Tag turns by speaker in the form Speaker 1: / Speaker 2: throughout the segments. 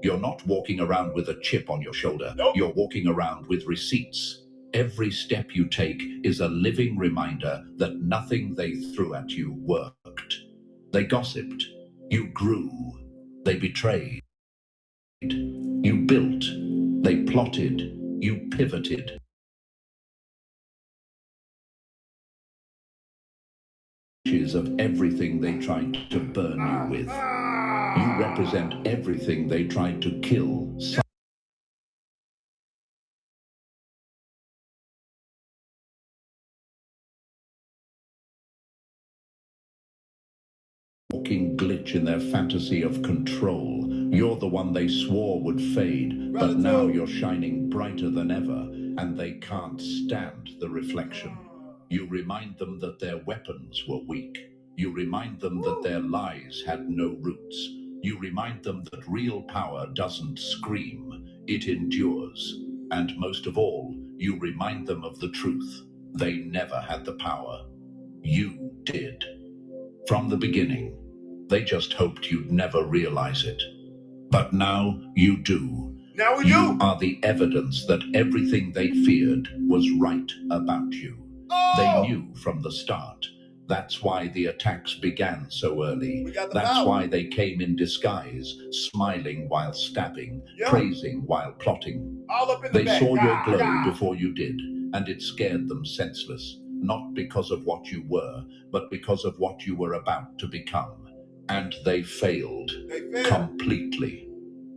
Speaker 1: You're not walking around with a chip on your shoulder.
Speaker 2: Nope.
Speaker 1: You're walking around with receipts. Every step you take is a living reminder that nothing they threw at you worked. They gossiped. You grew. They betrayed. You built. They plotted. You pivoted. Of everything they tried to burn you with. You represent everything they tried to kill. Walking glitch in their fantasy of control. You're the one they swore would fade, but now you're shining brighter than ever, and they can't stand the reflection. You remind them that their weapons were weak. You remind them that their lies had no roots. You remind them that real power doesn't scream, it endures. And most of all, you remind them of the truth. They never had the power. You did. From the beginning. They just hoped you'd never realize it. But now you do.
Speaker 2: Now we
Speaker 1: You
Speaker 2: do.
Speaker 1: are the evidence that everything they feared was right about you. They knew from the start. That's why the attacks began so early. That's why they came in disguise, smiling while stabbing, praising while plotting.
Speaker 2: All up in the
Speaker 1: They
Speaker 2: back.
Speaker 1: saw your glow before you did, and it scared them senseless, not because of what you were, but because of what you were about to become. And they failed. Completely.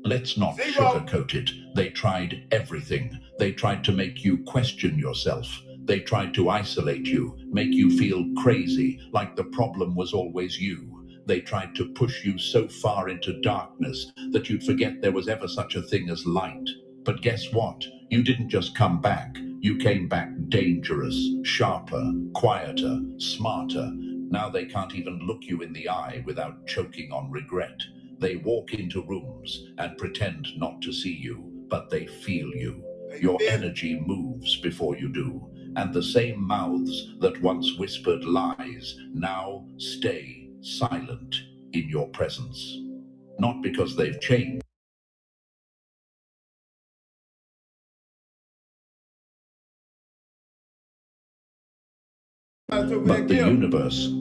Speaker 1: Let's not sugarcoat it. They tried everything. They tried to make you question yourself. They tried to isolate you, make you feel crazy, like the problem was always you. They tried to push you so far into darkness that you'd forget there was ever such a thing as light. But guess what? You didn't just come back. You came back dangerous, sharper, quieter, smarter. Now they can't even look you in the eye without choking on regret. They walk into rooms and pretend not to see you, but they feel you. Your energy moves before you do. And the same mouths that once whispered lies now stay silent in your presence. Not because they've changed, but the universe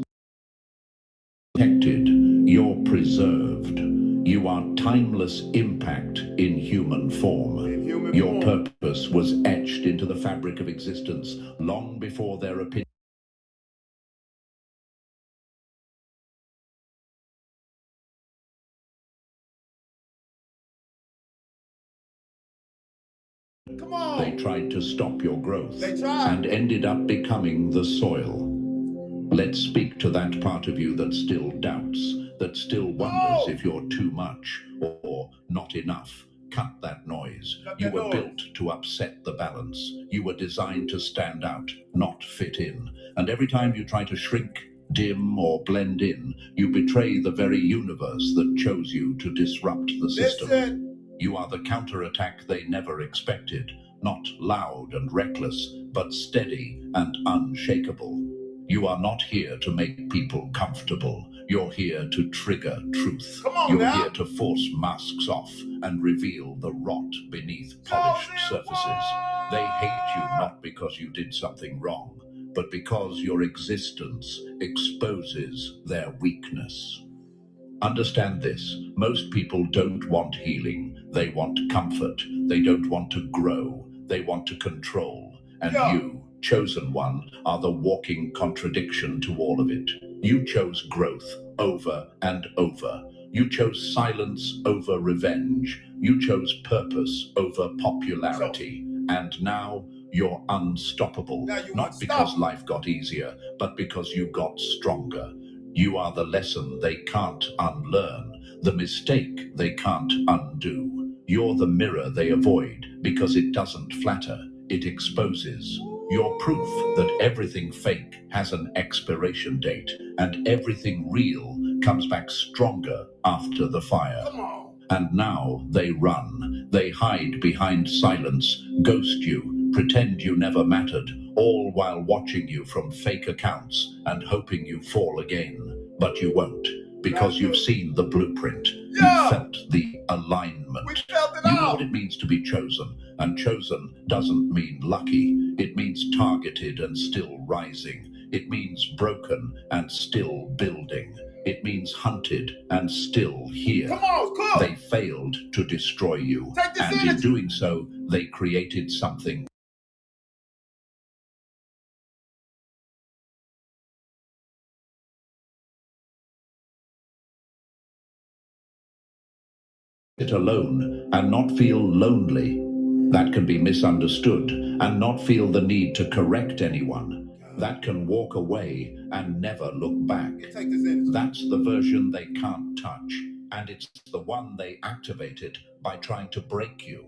Speaker 1: protected. You're preserved. You are timeless impact in human form. Your purpose was etched into the fabric of existence long before their opinion.
Speaker 2: Come on.
Speaker 1: They tried to stop your growth.
Speaker 2: They tried.
Speaker 1: And ended up becoming the soil. Let's speak to that part of you that still doubts, that still wonders if you're too much or not enough. Cut that noise. You were built to upset the balance. You were designed to stand out, not fit in. And every time you try to shrink, dim, or blend in, you betray the very universe that chose you to disrupt the system.
Speaker 2: Listen.
Speaker 1: You are the counterattack they never expected, not loud and reckless, but steady and unshakable. You are not here to make people comfortable. You're here to trigger truth. You're here to force masks off and reveal the rot beneath polished surfaces. They hate you not because you did something wrong, but because your existence exposes their weakness. Understand this. Most people don't want healing. They want comfort. They don't want to grow. They want to control. And you, chosen one, are the walking contradiction to all of it. You chose growth over and over. You chose silence over revenge. You chose purpose over popularity. And now you're unstoppable. Not because life got easier, but because you got stronger. You are the lesson they can't unlearn, the mistake they can't undo. You're the mirror they avoid because it doesn't flatter, it exposes. You're proof that everything fake has an expiration date and everything real comes back stronger after the fire. And now they run. They hide behind silence, ghost you, pretend you never mattered, all while watching you from fake accounts and hoping you fall again. But you won't, because you've seen the blueprint. You felt the alignment.
Speaker 2: We felt it
Speaker 1: You know
Speaker 2: all.
Speaker 1: what it means to be chosen, and chosen doesn't mean lucky. It means targeted and still rising. It means broken and still building. It means hunted and still here.
Speaker 2: Come on, cool.
Speaker 1: They failed to destroy you, and in doing so, they created something it alone and not feel lonely. That can be misunderstood and not feel the need to correct anyone. That can walk away and never look back. That's the version they can't touch, and it's the one they activated by trying to break you.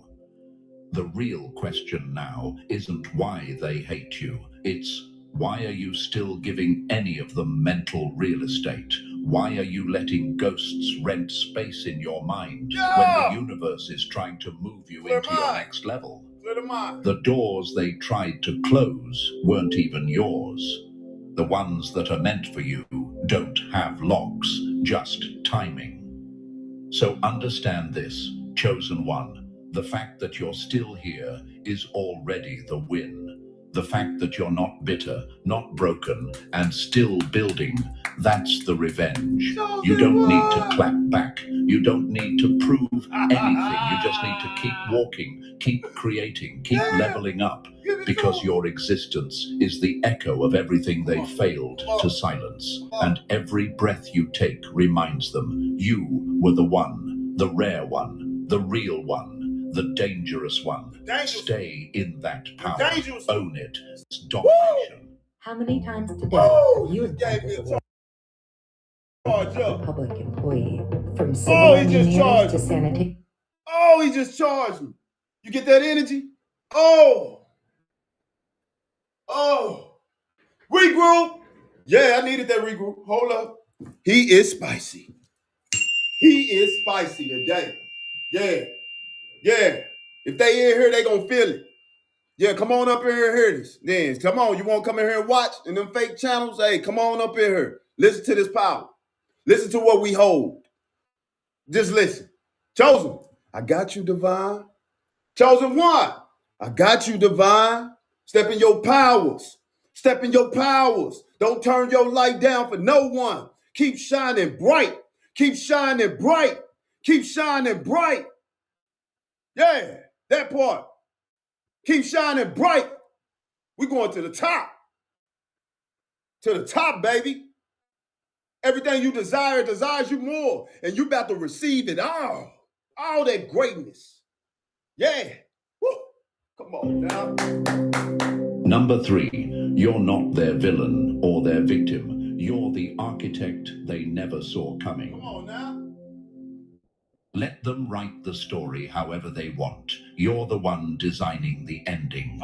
Speaker 1: The real question now isn't why they hate you. It's why are you still giving any of them mental real estate? Why are you letting ghosts rent space in your mind when the universe is trying to move you into your next level? The doors they tried to close weren't even yours. The ones that are meant for you don't have locks, just timing. So understand this, chosen one. The fact that you're still here is already the win. The fact that you're not bitter, not broken, and still building, that's the revenge. You don't need to clap back. You don't need to prove anything. You just need to keep walking, keep creating, keep leveling up, because your existence is the echo of everything they failed to silence. And every breath you take reminds them you were the one, the rare one, the real one, the dangerous one. Stay in that power. Own it. Stop action.
Speaker 3: How many times today have you attempted to work as a public employee, from civil engineers to sanitation?
Speaker 2: Oh, he just charged me. You get that energy? Oh. Regroup. Yeah, I needed that regroup. Hold up. He is spicy. He is spicy today. Yeah. If they in here, they gonna feel it. Yeah, come on up in here and hear this. Then come on, you want to come in here and watch in them fake channels? Hey, come on up in here. Listen to this power. Listen to what we hold. Just listen. Chosen, I got you, divine. Chosen one, I got you, divine. Step in your powers. Step in your powers. Don't turn your light down for no one. Keep shining bright. Keep shining bright. Keep shining bright. Yeah, that part. Keep shining bright. We're going to the top. To the top, baby. Everything you desire desires you more. And you about to receive it all. All that greatness. Yeah. Woo. Come on now.
Speaker 1: Number 3, you're not their villain or their victim. You're the architect they never saw coming.
Speaker 2: Come on now.
Speaker 1: Let them write the story however they want. You're the one designing the ending.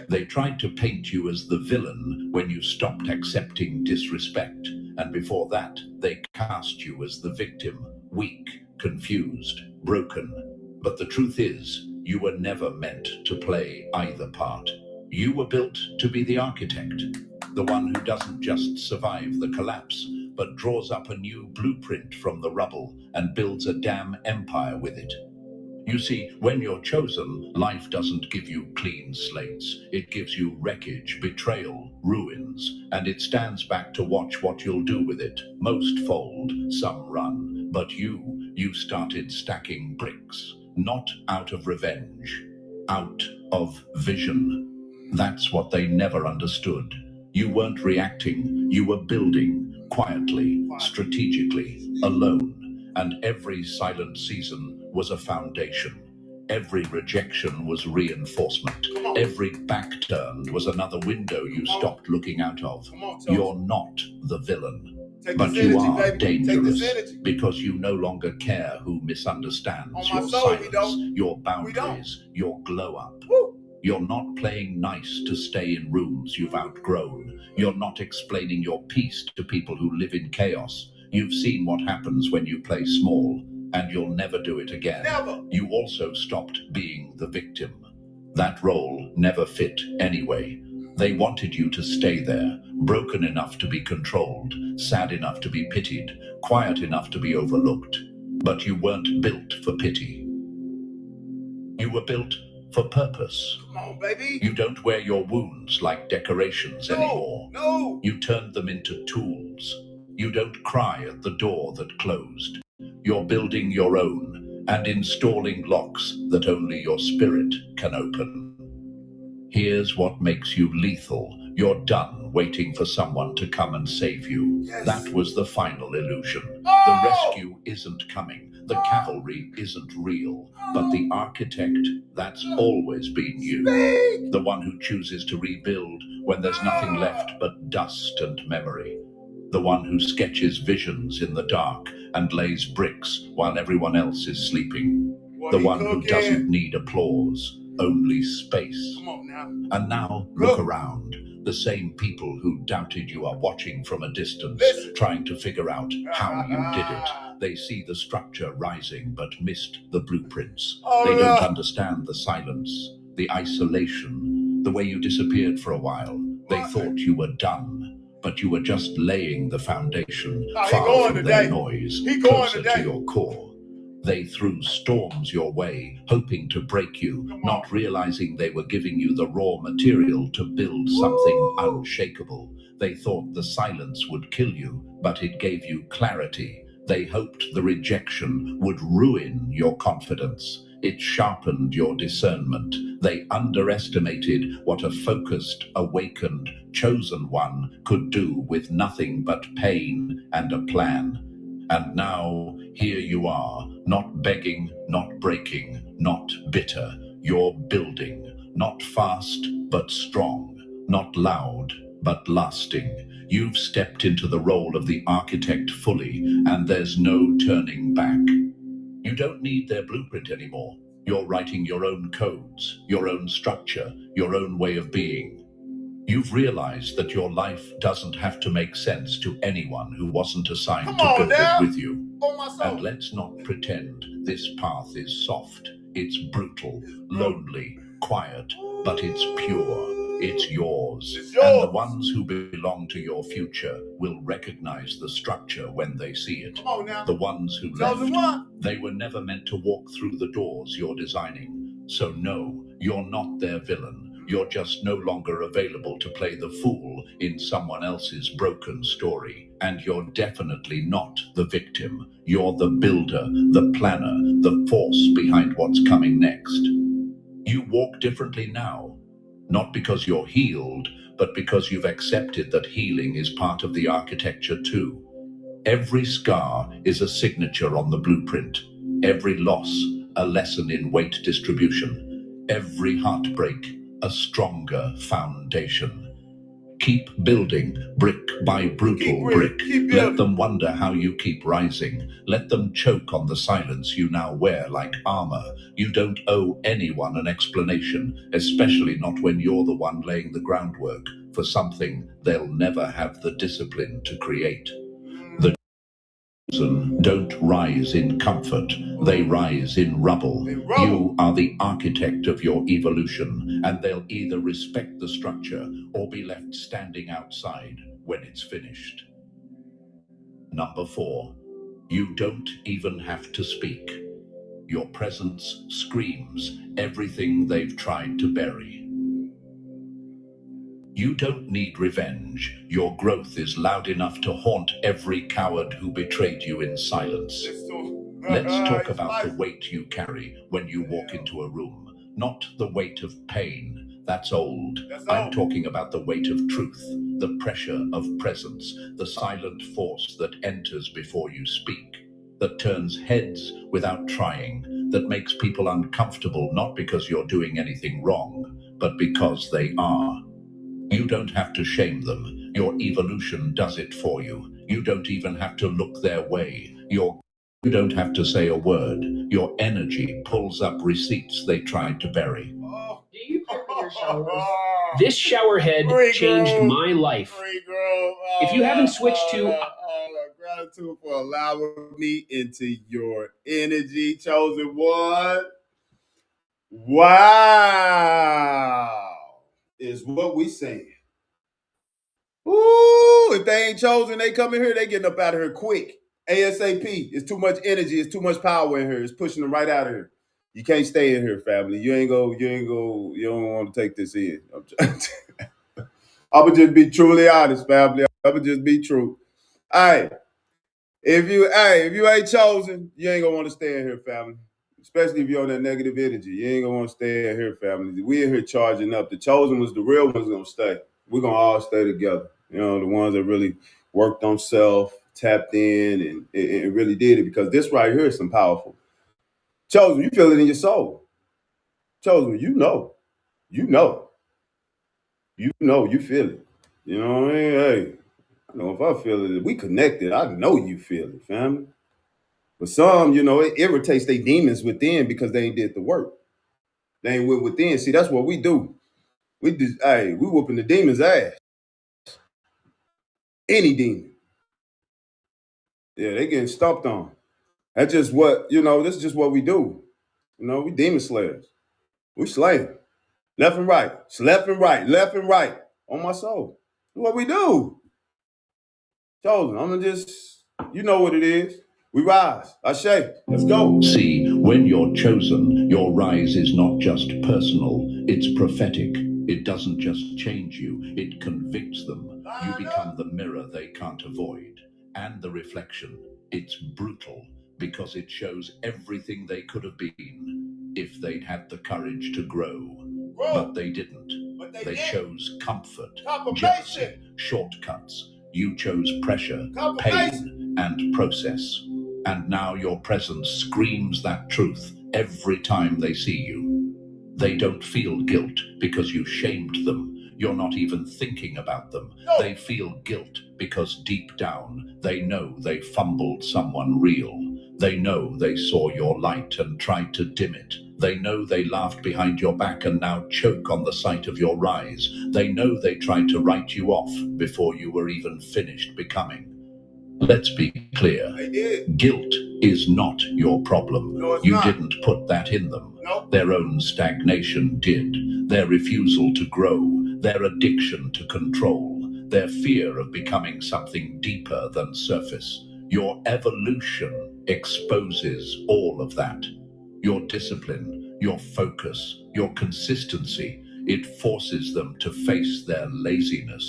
Speaker 1: They tried to paint you as the villain when you stopped accepting disrespect. And before that, they cast you as the victim, weak, confused, broken. But the truth is, you were never meant to play either part. You were built to be the architect, the one who doesn't just survive the collapse, but draws up a new blueprint from the rubble and builds a damn empire with it. You see, when you're chosen, life doesn't give you clean slates. It gives you wreckage, betrayal, ruins, and it stands back to watch what you'll do with it. Most fold, some run, but you started stacking bricks, not out of revenge, out of vision. That's what they never understood. You weren't reacting, you were building, quietly, strategically, alone. And every silent season was a foundation. Every rejection was reinforcement. Every back turn was another window you stopped looking out of. You're not the villain, but you are dangerous because you no longer care who misunderstands your silence, your boundaries, your glow up. You're not playing nice to stay in rooms you've outgrown. You're not explaining your peace to people who live in chaos. You've seen what happens when you play small, and you'll never do it again.
Speaker 2: Never.
Speaker 1: You also stopped being the victim. That role never fit anyway. They wanted you to stay there, broken enough to be controlled, sad enough to be pitied, quiet enough to be overlooked. But you weren't built for pity. You were built for purpose.
Speaker 2: Come on, baby.
Speaker 1: You don't wear your wounds like decorations anymore.
Speaker 2: No.
Speaker 1: You turned them into tools. You don't cry at the door that closed. You're building your own and installing locks that only your spirit can open. Here's what makes you lethal. You're done waiting for someone to come and save you.
Speaker 2: Yes.
Speaker 1: That was the final illusion.
Speaker 2: Oh!
Speaker 1: The rescue isn't coming. The cavalry isn't real. But the architect, that's always been you.
Speaker 2: Speak!
Speaker 1: The one who chooses to rebuild when there's nothing left but dust and memory. The one who sketches visions in the dark and lays bricks while everyone else is sleeping. The one who doesn't need applause, only space.
Speaker 2: Come on now.
Speaker 1: And now, look around. The same people who doubted you are watching from a distance, trying to figure out how you did it. They see the structure rising but missed the blueprints. They don't understand the silence, the isolation, the way you disappeared for a while. They thought you were done, but you were just laying the foundation, far from their noise, closer to your core. They threw storms your way, hoping to break you, not realizing they were giving you the raw material to build something unshakable. They thought the silence would kill you, but it gave you clarity. They hoped the rejection would ruin your confidence. It sharpened your discernment. They underestimated what a focused, awakened, chosen one could do with nothing but pain and a plan. And now, here you are, not begging, not breaking, not bitter. You're building, not fast, but strong, not loud, but lasting. You've stepped into the role of the architect fully, and there's no turning back. You don't need their blueprint anymore. You're writing your own codes, your own structure, your own way of being. You've realized that your life doesn't have to make sense to anyone who wasn't assigned to build it with you. And let's not pretend this path is soft. It's brutal, lonely, quiet, but it's pure. It's yours. And the ones who belong to your future will recognize the structure when they see it. The ones who left, they were never meant to walk through the doors you're designing. So no, you're not their villain. You're just no longer available to play the fool in someone else's broken story. And you're definitely not the victim. You're the builder, the planner, the force behind what's coming next. You walk differently now, not because you're healed, but because you've accepted that healing is part of the architecture too. Every scar is a signature on the blueprint. Every loss, a lesson in weight distribution. Every heartbreak, a stronger foundation. Keep building, brick by brutal brick. Let them wonder how you keep rising. Let them choke on the silence you now wear like armor. You don't owe anyone an explanation, especially not when you're the one laying the groundwork for something they'll never have the discipline to create. The chosen don't rise in comfort, they rise in rubble. You are the architect of your evolution, and they'll either respect the structure or be left standing outside when it's finished. Number 4, you don't even have to speak. Your presence screams everything they've tried to bury. You don't need revenge. Your growth is loud enough to haunt every coward who betrayed you in silence. Let's talk about the weight you carry when you walk into a room. Not the weight of pain. That's old. I'm talking about the weight of truth, the pressure of presence, the silent force that enters before you speak, that turns heads without trying, that makes people uncomfortable not because you're doing anything wrong, but because they are. You don't have to shame them. Your evolution does it for you. You don't even have to look their way. You don't have to say a word. Your energy pulls up receipts they tried to bury.
Speaker 4: Do you care for your showers? This shower head changed my life. If you haven't switched to
Speaker 2: gratitude for allowing me into your energy, chosen one. Wow. Is what we saying. Ooh, if they ain't chosen, they come in here, they getting up out of here quick. ASAP. It's too much energy. It's too much power in here. It's pushing them right out of here. You can't stay in here, family. You don't want to take this in. I would just be truly honest, family. I would just be true. All right. If you ain't chosen, you ain't gonna want to stay in here, family. Especially if you're on that negative energy. You ain't gonna want to stay in here, family. We in here charging up. The chosen was the real ones gonna stay. We're gonna all stay together. You know, the ones that really worked on self, tapped in, and really did it. Because this right here is some powerful. Chosen, you feel it in your soul. Chosen, you know, you feel it. You know what I mean? Hey, I know if I feel it, we connected. I know you feel it, family. But some, it irritates their demons within because they ain't did the work. They ain't went within. See, that's what we do. We whooping the demon's ass. Any demon. Yeah, they getting stomped on. That's just what, this is just what we do. We demon slayers. We slay them. Left and right. Left and right. Left and right. On my soul. That's what we do. Chosen. I'm gonna just, you know what it is. We rise. Ashe. Let's go.
Speaker 1: See, when you're chosen, your rise is not just personal, it's prophetic. It doesn't just change you, it convicts them. You become the mirror they can't avoid. And the reflection, it's brutal because it shows everything they could have been if they'd had the courage to grow. But they didn't. They chose comfort, jealousy, shortcuts. You chose pressure, pain, and process. And now your presence screams that truth every time they see you. They don't feel guilt because you shamed them. You're not even thinking about them. No. They feel guilt because deep down they know they fumbled someone real. They know they saw your light and tried to dim it. They know they laughed behind your back and now choke on the sight of your rise. They know they tried to write you off before you were even finished becoming. Let's be clear. Guilt is not your problem.
Speaker 2: No,
Speaker 1: you
Speaker 2: not.
Speaker 1: Didn't put that in them.
Speaker 2: Nope.
Speaker 1: Their own stagnation did. Their refusal to grow, their addiction to control, their fear of becoming something deeper than surface. Your evolution exposes all of that. Your discipline, your focus, your consistency, it forces them to face their laziness.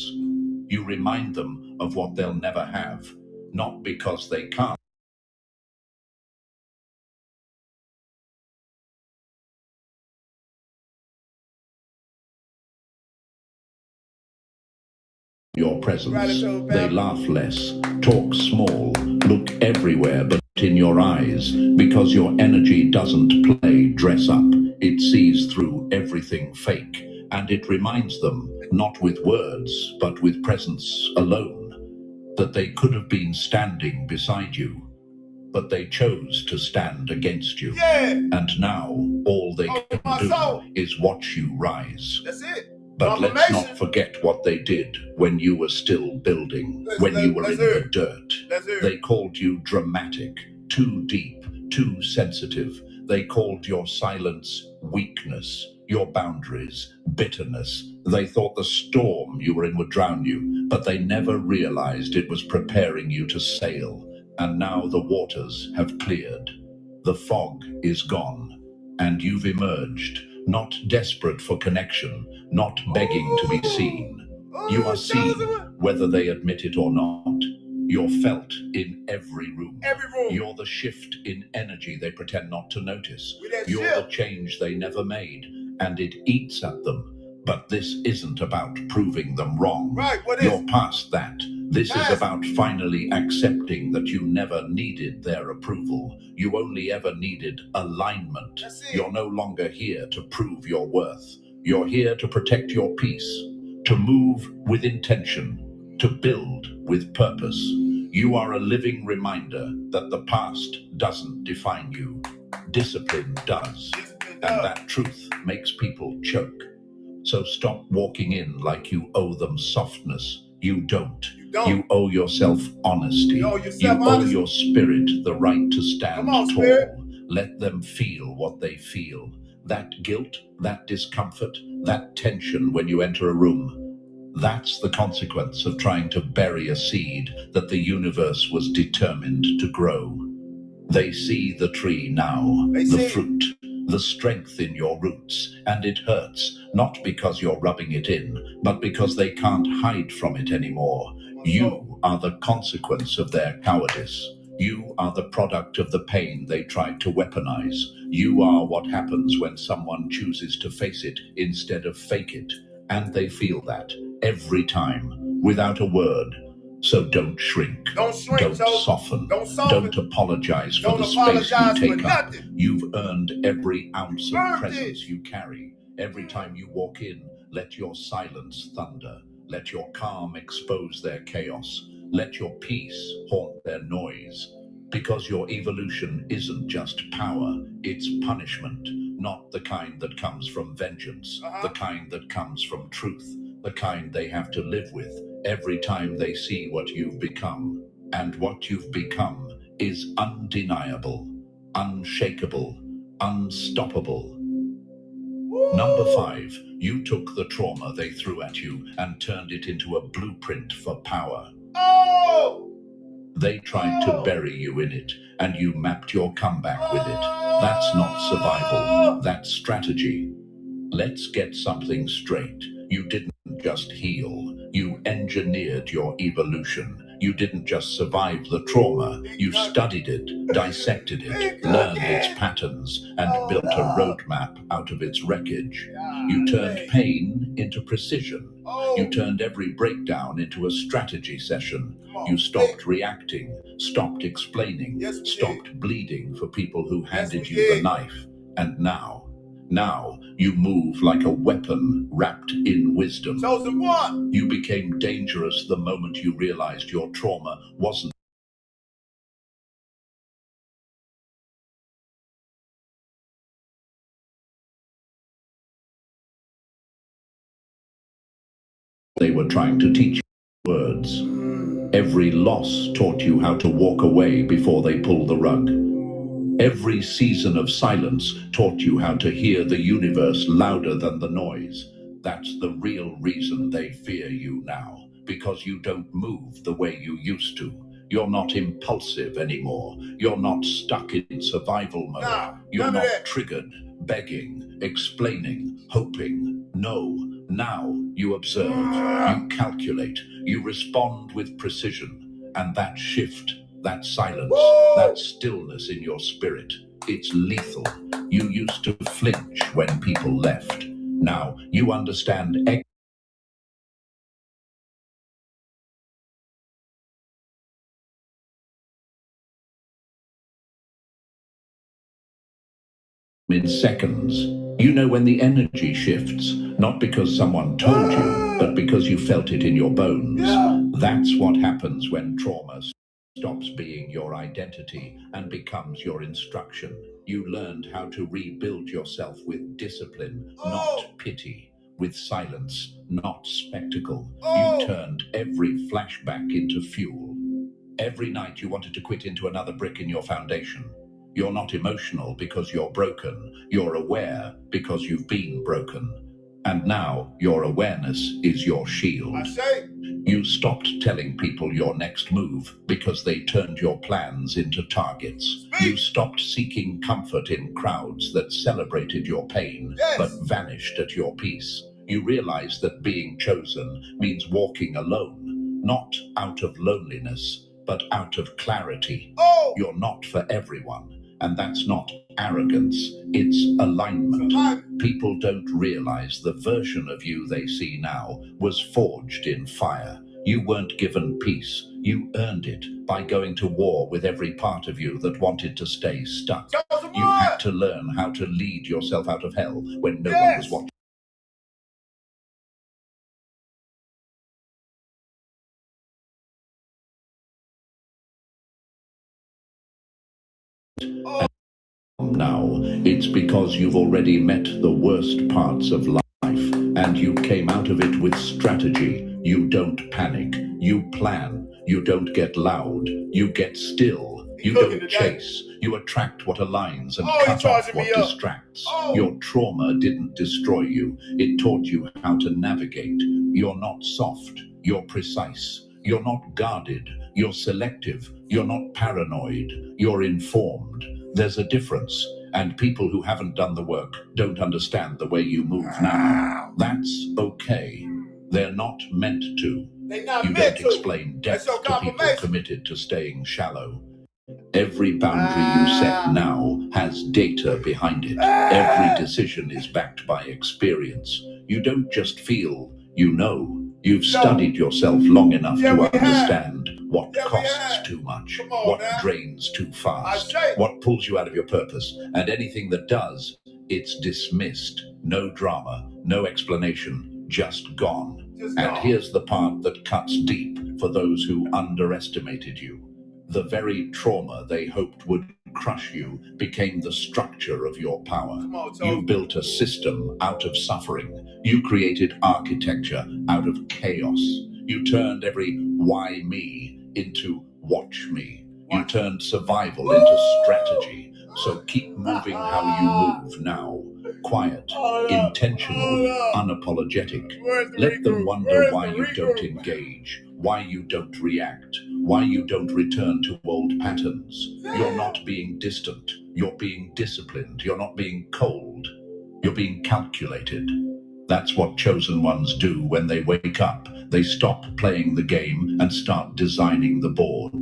Speaker 1: You remind them of what they'll never have. Not because they can't. Your presence. They laugh less, talk small, look everywhere but in your eyes, because your energy doesn't play dress up. It sees through everything fake, and it reminds them, not with words, but with presence alone, that they could have been standing beside you, but they chose to stand against you.
Speaker 2: Yeah.
Speaker 1: And now all they can do is watch you rise.
Speaker 2: That's it.
Speaker 1: But let's not forget what they did when you were still building, when you were in the dirt. They called you dramatic, too deep, too sensitive. They called your silence weakness, your boundaries bitterness. They thought the storm you were in would drown you, but they never realized it was preparing you to sail. And now the waters have cleared. The fog is gone, and you've emerged, not desperate for connection, not begging to be seen. You are seen, whether they admit it or not. You're felt in every room. You're the shift in energy they pretend not to notice. You're the change they never made, and it eats at them. But this isn't about proving them wrong. You're past that. This is about finally accepting that you never needed their approval. You only ever needed alignment. You're no longer here to prove your worth. You're here to protect your peace, to move with intention, to build with purpose. You are a living reminder that the past doesn't define you. Discipline does. And that truth makes people choke. So stop walking in like you owe them softness. You don't. You owe yourself honesty. You owe your spirit the right to stand tall. Let them feel what they feel. That guilt, that discomfort, that tension when you enter a room. That's the consequence of trying to bury a seed that the universe was determined to grow. They see the tree now, the fruit, the strength in your roots, and it hurts, not because you're rubbing it in, but because they can't hide from it anymore. You are the consequence of their cowardice. You are the product of the pain they tried to weaponize. You are what happens when someone chooses to face it instead of fake it. And they feel that every time, without a word. So don't shrink. Don't soften. Don't apologize for the space you take up. You've earned every ounce of presence you carry. Every time you walk in, let your silence thunder. Let your calm expose their chaos. Let your peace haunt their noise. Because your evolution isn't just power, it's punishment. Not the kind that comes from vengeance, the kind that comes from truth, the kind they have to live with every time they see what you've become. And what you've become is undeniable, unshakable, unstoppable. Number 5, you took the trauma they threw at you and turned it into a blueprint for power. They tried to bury you in it, and you mapped your comeback with it. That's not survival, that's strategy. Let's get something straight. You didn't just heal, you engineered your evolution. You didn't just survive the trauma, you studied it, dissected it, learned its patterns, and built a roadmap out of its wreckage. You turned pain into precision. You turned every breakdown into a strategy session. You stopped reacting, stopped explaining, stopped bleeding for people who handed you the knife. And now you move like a weapon wrapped in wisdom. You became dangerous the moment you realized your trauma wasn't they were trying to teach you words. Every loss taught you how to walk away before they pull the rug. Every season of silence taught you how to hear the universe louder than the noise. That's the real reason they fear you now, because you don't move the way you used to. You're not impulsive anymore. You're not stuck in survival mode. You're not triggered, begging, explaining, hoping. No, now you observe, you calculate, you respond with precision. And that shift, that silence, that stillness in your spirit, it's lethal. You used to flinch when people left. Now you understand in seconds. You know when the energy shifts, not because someone told you, but because you felt it in your bones. That's what happens when trauma stops being your identity and becomes your instruction. You learned how to rebuild yourself with discipline, not pity, with silence, not spectacle. You turned every flashback into fuel. Every night you wanted to quit into another brick in your foundation. You're not emotional because you're broken. You're aware because you've been broken. And now your awareness is your shield. You stopped telling people your next move because they turned your plans into targets. You stopped seeking comfort in crowds that celebrated your pain, but vanished at your peace. You realized that being chosen means walking alone, not out of loneliness, but out of clarity. You're not for everyone. And that's not arrogance, it's alignment. People don't realize the version of you they see now was forged in fire. You weren't given peace, you earned it by going to war with every part of you that wanted to stay stuck. You had to learn how to lead yourself out of hell when no one was watching. Now, it's because you've already met the worst parts of life, and you came out of it with strategy. You don't panic, you plan, you don't get loud, you get still, You don't chase, you attract what aligns and cut off what distracts. Your trauma didn't destroy you, it taught you how to navigate. You're not soft, you're precise. You're not guarded, you're selective. You're not paranoid, you're informed. There's a difference, and people who haven't done the work don't understand the way you move now. That's okay. They're not meant to. You don't explain depth to people committed to staying shallow. Every boundary you set now has data behind it. Every decision is backed by experience. You don't just feel, you know. You've studied yourself long enough to understand what costs too much, what drains too fast, what pulls you out of your purpose, and anything that does, it's dismissed. No drama, no explanation, just gone. And here's the part that cuts deep for those who underestimated you. The very trauma they hoped would crush you became the structure of your power. You built a system out of suffering. You created architecture out of chaos. You turned every why me into watch me. You turned survival into strategy. So keep moving how you move now. Quiet, intentional, unapologetic. Let them wonder why you don't engage, why you don't react, why you don't return to old patterns. You're not being distant. You're being disciplined. You're not being cold. You're being calculated. That's what chosen ones do when they wake up. They stop playing the game and start designing the board.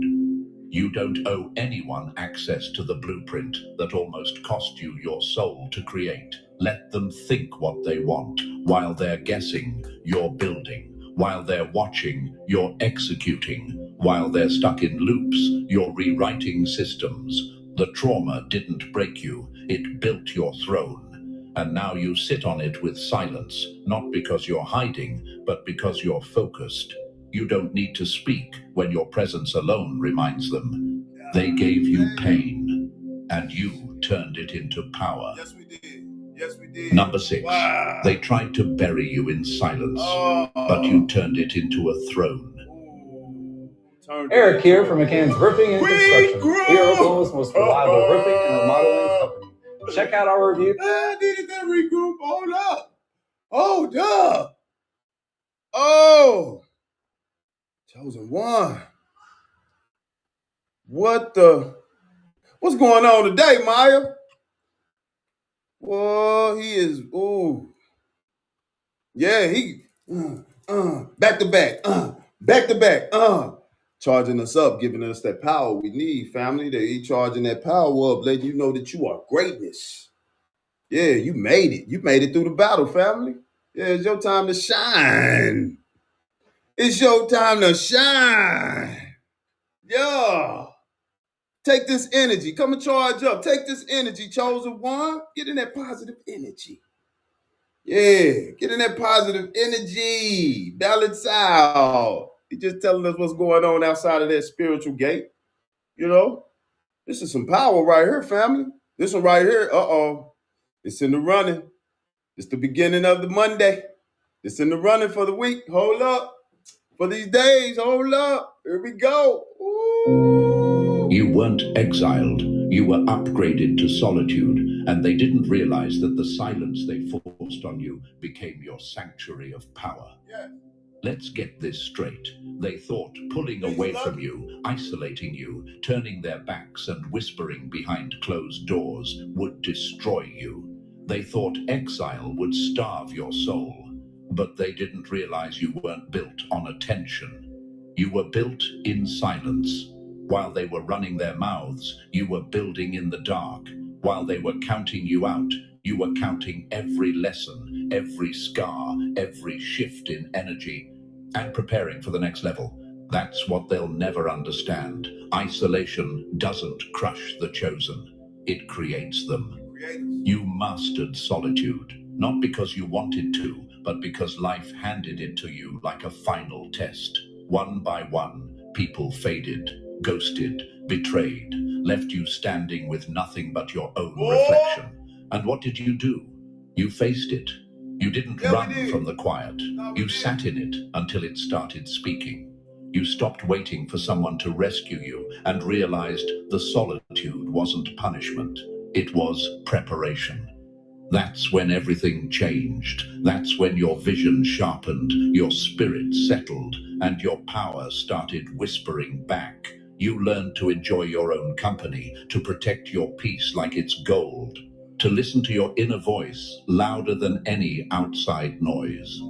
Speaker 1: You don't owe anyone access to the blueprint that almost cost you your soul to create. Let them think what they want. While they're guessing, you're building. While they're watching, you're executing. While they're stuck in loops, you're rewriting systems. The trauma didn't break you, it built your throne. And now you sit on it with silence, not because you're hiding, but because you're focused. You don't need to speak when your presence alone reminds them. They gave you pain, and you turned it into power.
Speaker 2: Yes, we did. Yes, we did.
Speaker 1: Number 6, they tried to bury you in silence, but you turned it into a throne.
Speaker 5: Eric here from McCann's Roofing and Construction. We are Oklahoma's most reliable roofing and remodeling company. Check out our review.
Speaker 2: I needed that regroup. Hold up. Hold up. Oh. Chosen one. What's going on today, Maya? Well, he is, ooh. Yeah, he, back to back, charging us up, giving us that power we need, family. He charging that power up, letting you know that you are greatness. Yeah, you made it. You made it through the battle, family. Yeah, it's your time to shine. It's your time to shine. Yeah. Take this energy. Come and charge up. Take this energy, chosen one. Get in that positive energy. Yeah, get in that positive energy. Balance out. He's just telling us what's going on outside of that spiritual gate. You know, this is some power right here, family. This one right here, it's in the running. It's the beginning of the Monday. It's in the running for the week. Hold up. For these days, hold up. Here we go. Ooh.
Speaker 1: You weren't exiled. You were upgraded to solitude, and they didn't realize that the silence they forced on you became your sanctuary of power.
Speaker 2: Yeah.
Speaker 1: Let's get this straight. They thought pulling away from you, isolating you, turning their backs and whispering behind closed doors would destroy you. They thought exile would starve your soul, but they didn't realize you weren't built on attention. You were built in silence. While they were running their mouths, you were building in the dark. While they were counting you out, you were counting every lesson, every scar, every shift in energy, and preparing for the next level. That's what they'll never understand. Isolation doesn't crush the chosen. It creates them. You mastered solitude, not because you wanted to, but because life handed it to you like a final test. One by one, people faded, ghosted, betrayed, left you standing with nothing but your own reflection. And what did you do? You faced it. You didn't run from the quiet. You sat in it until it started speaking. You stopped waiting for someone to rescue you and realized the solitude wasn't punishment. It was preparation. That's when everything changed. That's when your vision sharpened, your spirit settled, and your power started whispering back. You learned to enjoy your own company, to protect your peace like it's gold, to listen to your inner voice louder than any outside noise.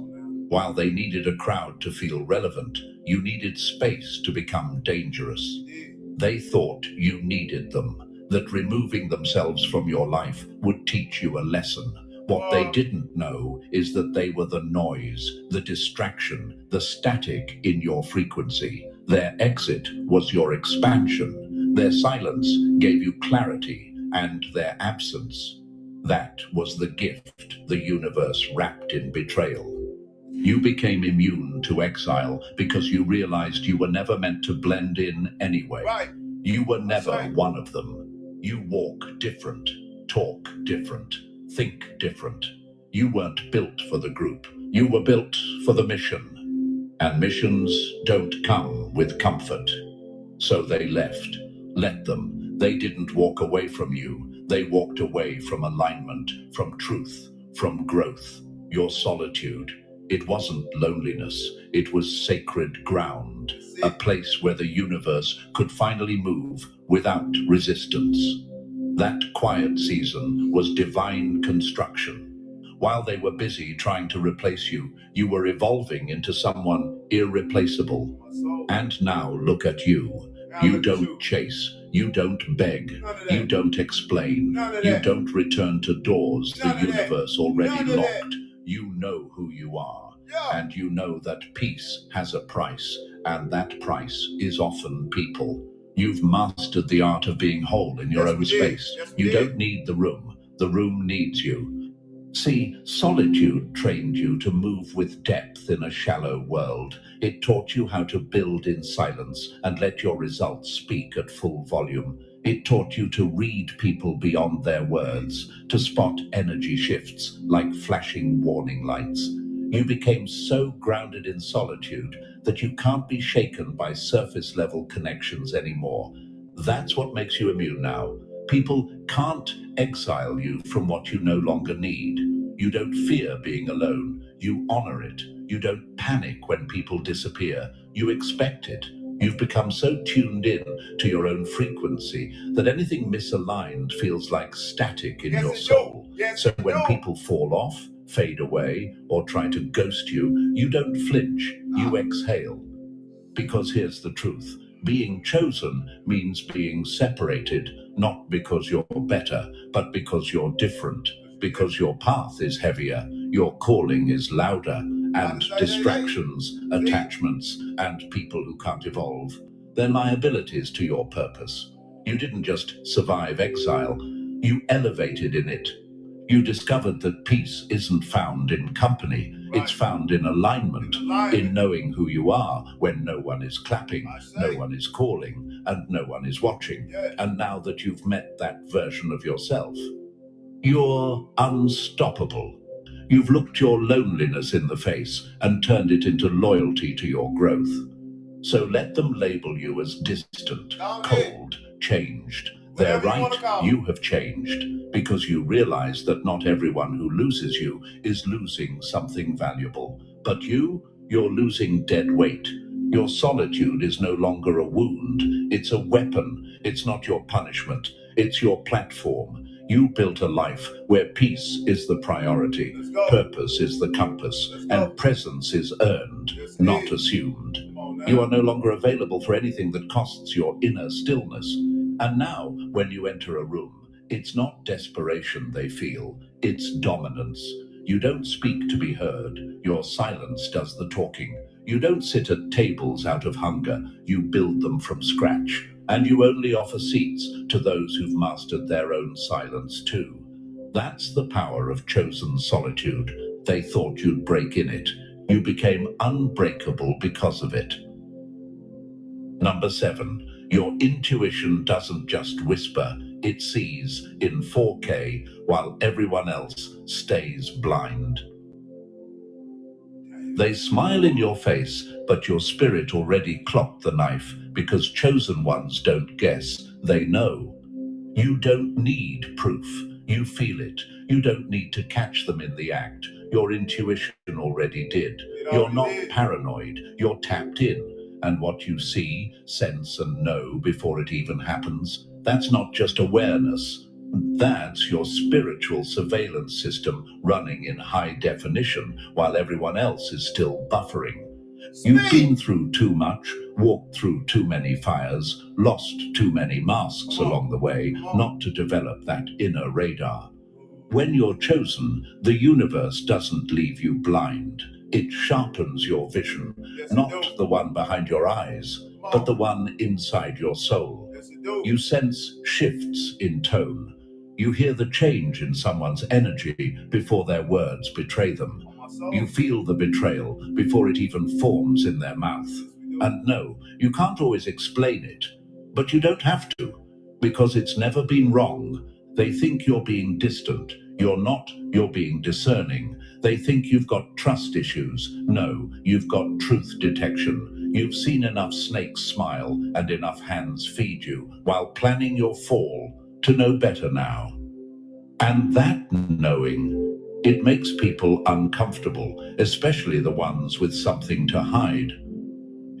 Speaker 1: While they needed a crowd to feel relevant, you needed space to become dangerous. They thought you needed them, that removing themselves from your life would teach you a lesson. What they didn't know is that they were the noise, the distraction, the static in your frequency. Their exit was your expansion. Their silence gave you clarity, and their absence, that was the gift the universe wrapped in betrayal. You became immune to exile because you realized you were never meant to blend in anyway. You were never one of them. You walk different, talk different, think different. You weren't built for the group. You were built for the mission. And missions don't come with comfort. So they left. Let them. They didn't walk away from you. They walked away from alignment, from truth, from growth. Your solitude. It wasn't loneliness. It was sacred ground. A place where the universe could finally move without resistance. That quiet season was divine construction. While they were busy trying to replace you, you were evolving into someone irreplaceable. And now look at you. You don't chase. You don't beg. You don't explain. You don't return to doors the universe already locked. You know who you are. And you know that peace has a price. And that price is often people. You've mastered the art of being whole in your own space. You don't need the room needs you. See, solitude trained you to move with depth in a shallow world. It taught you how to build in silence and let your results speak at full volume. It taught you to read people beyond their words, to spot energy shifts like flashing warning lights. You became so grounded in solitude that you can't be shaken by surface-level connections anymore. That's what makes you immune now. People can't exile you from what you no longer need. You don't fear being alone. You honor it. You don't panic when people disappear. You expect it. You've become so tuned in to your own frequency that anything misaligned feels like static in your soul. So when people fall off, fade away, or try to ghost you, you don't flinch, you exhale. Because here's the truth. Being chosen means being separated, not because you're better, but because you're different. Because your path is heavier, your calling is louder, and distractions, attachments, and people who can't evolve, they're liabilities to your purpose. You didn't just survive exile, you elevated in it. You discovered that peace isn't found in company, it's found in alignment, in knowing who you are when no one is clapping, no one is calling, and no one is watching. And now that you've met that version of yourself, you're unstoppable. You've looked your loneliness in the face and turned it into loyalty to your growth. So let them label you as distant, cold, changed. They're right, you have changed, because you realize that not everyone who loses you is losing something valuable. But you're losing dead weight. Your solitude is no longer a wound, it's a weapon. It's not your punishment, it's your platform. You built a life where peace is the priority, purpose is the compass, and presence is earned, not assumed. You are no longer available for anything that costs your inner stillness. And now, when you enter a room, it's not desperation they feel, it's dominance. You don't speak to be heard, your silence does the talking. You don't sit at tables out of hunger, you build them from scratch. And you only offer seats to those who've mastered their own silence too. That's the power of chosen solitude. They thought you'd break in it. You became unbreakable because of it. Number 7, your intuition doesn't just whisper, it sees in 4K while everyone else stays blind. They smile in your face, but your spirit already clocked the knife, because chosen ones don't guess, they know. You don't need proof. You feel it. You don't need to catch them in the act. Your intuition already did. You're not paranoid. You're tapped in. And what you see, sense, and know before it even happens, that's not just awareness. That's your spiritual surveillance system running in high definition while everyone else is still buffering. You've been through too much, walked through too many fires, lost too many masks along the way, not to develop that inner radar. When you're chosen, the universe doesn't leave you blind. It sharpens your vision, not the one behind your eyes, but the one inside your soul. You sense shifts in tone. You hear the change in someone's energy before their words betray them. You feel the betrayal before it even forms in their mouth. And no, you can't always explain it, but you don't have to, because it's never been wrong. They think you're being distant. You're not. You're being discerning. They think you've got trust issues. No, you've got truth detection. You've seen enough snakes smile and enough hands feed you while planning your fall to know better now. And that knowing, it makes people uncomfortable, especially the ones with something to hide.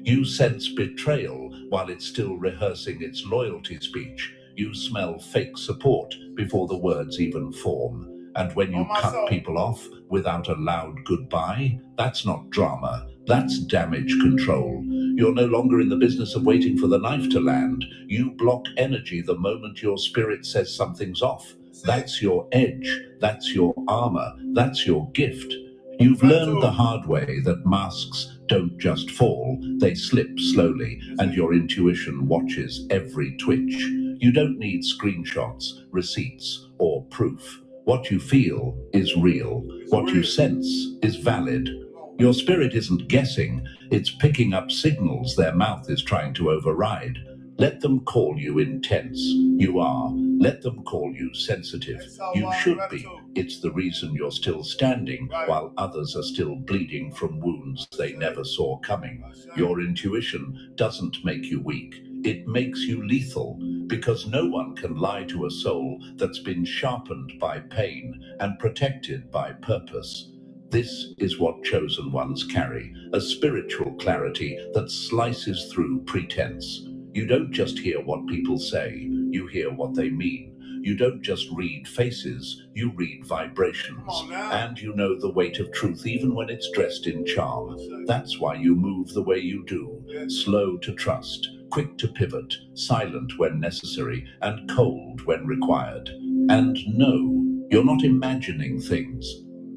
Speaker 1: You sense betrayal while it's still rehearsing its loyalty speech. You smell fake support before the words even form. And when you cut people off without a loud goodbye, that's not drama, that's damage control. You're no longer in the business of waiting for the knife to land. You block energy the moment your spirit says something's off. That's your edge, that's your armor, that's your gift. You've learned the hard way that masks don't just fall, they slip slowly, and your intuition watches every twitch. You don't need screenshots, receipts, or proof. What you feel is real. What you sense is valid. Your spirit isn't guessing, it's picking up signals their mouth is trying to override. Let them call you intense. You are. Let them call you sensitive. You should be. It's the reason you're still standing while others are still bleeding from wounds they never saw coming. Your intuition doesn't make you weak. It makes you lethal, because no one can lie to a soul that's been sharpened by pain and protected by purpose. This is what chosen ones carry, a spiritual clarity that slices through pretense. You don't just hear what people say, you hear what they mean. You don't just read faces, you read vibrations. And you know the weight of truth even when it's dressed in charm. That's why you move the way you do, slow to trust, quick to pivot, silent when necessary, and cold when required. And no, you're not imagining things.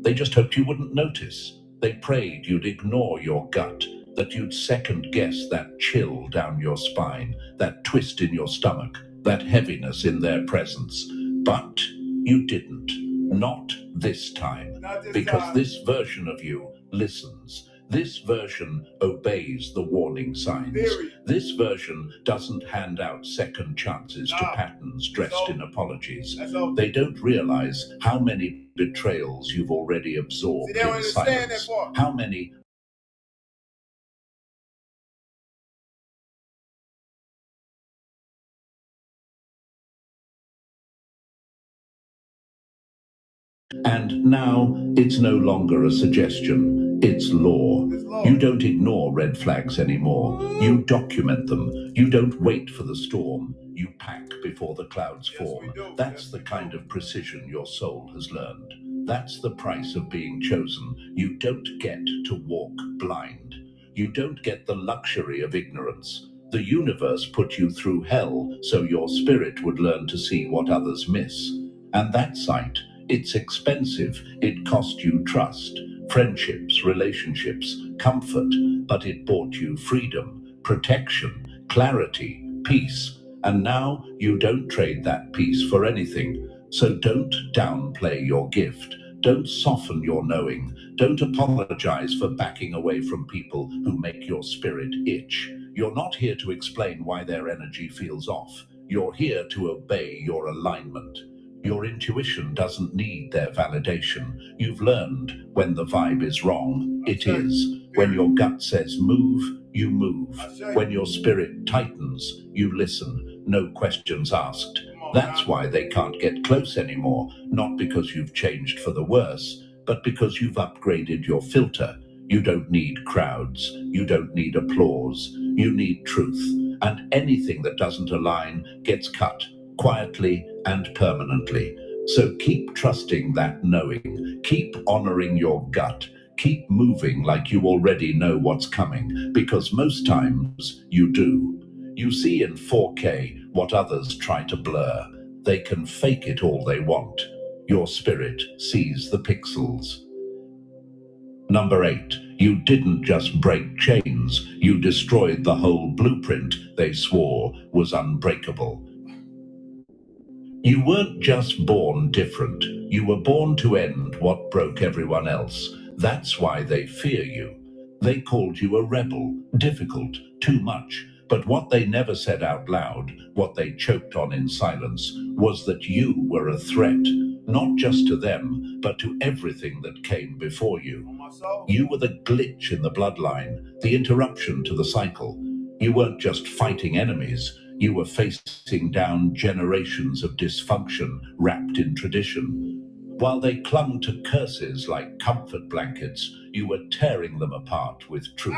Speaker 1: They just hoped you wouldn't notice. They prayed you'd ignore your gut, that you'd second-guess that chill down your spine, that twist in your stomach, that heaviness in their presence. But you didn't. Not this time. Because this version of you listens. This version obeys the warning signs. This version doesn't hand out second chances to patterns dressed in apologies. They don't realize how many betrayals you've already absorbed in silence. How many And now, it's no longer a suggestion, it's law. You don't ignore red flags anymore. You document them. You don't wait for the storm. You pack before the clouds form. That's the kind of precision your soul has learned. That's the price of being chosen. You don't get to walk blind. You don't get the luxury of ignorance. The universe put you through hell so your spirit would learn to see what others miss. And that sight, it's expensive. It cost you trust, friendships, relationships, comfort, but it bought you freedom, protection, clarity, peace. And now you don't trade that peace for anything. So don't downplay your gift. Don't soften your knowing. Don't apologize for backing away from people who make your spirit itch. You're not here to explain why their energy feels off. You're here to obey your alignment. Your intuition doesn't need their validation. You've learned when the vibe is wrong, it is. When your gut says move, you move. When your spirit tightens, you listen. No questions asked. That's why they can't get close anymore. Not because you've changed for the worse, but because you've upgraded your filter. You don't need crowds. You don't need applause. You need truth. And anything that doesn't align gets cut, quietly and permanently. So keep trusting that knowing. Keep honoring your gut. Keep moving like you already know what's coming, because most times you do. You see in 4K what others try to blur. They can fake it all they want. Your spirit sees the pixels. Number 8, you didn't just break chains, you destroyed the whole blueprint they swore was unbreakable. You weren't just born different, you were born to end what broke everyone else. That's why they fear you. They called you a rebel, difficult, too much. But what they never said out loud, what they choked on in silence, was that you were a threat, not just to them, but to everything that came before you. You were the glitch in the bloodline, the interruption to the cycle. You weren't just fighting enemies, you were facing down generations of dysfunction wrapped in tradition. While they clung to curses like comfort blankets, you were tearing them apart with truth.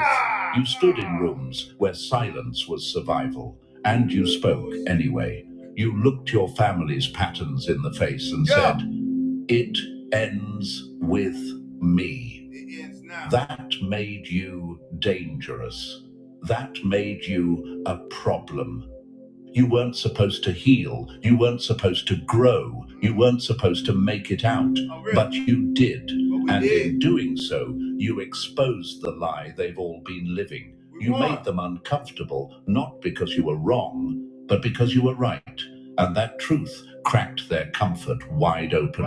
Speaker 1: You stood in rooms where silence was survival, and you spoke anyway. You looked your family's patterns in the face and said, "It ends with me."
Speaker 2: It ends now.
Speaker 1: That made you dangerous. That made you a problem. You weren't supposed to heal. You weren't supposed to grow. You weren't supposed to make it out. But you did. And in doing so, you exposed the lie they've all been living. You made them uncomfortable, not because you were wrong, but because you were right. And that truth cracked their comfort wide open.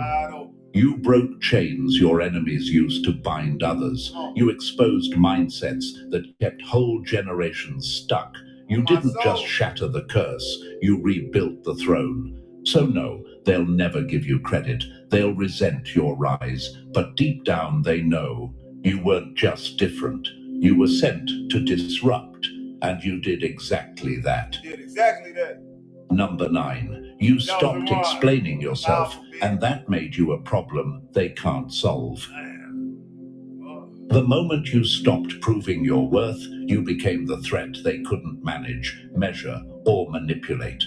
Speaker 1: You broke chains your enemies used to bind others. You exposed mindsets that kept whole generations stuck. You didn't just shatter the curse, you rebuilt the throne. So no, they'll never give you credit. They'll resent your rise. But deep down they know you weren't just different. You were sent to disrupt, and you did exactly that. Number 9, you stopped explaining yourself, and that made you a problem they can't solve. The moment you stopped proving your worth, you became the threat they couldn't manage, measure, or manipulate.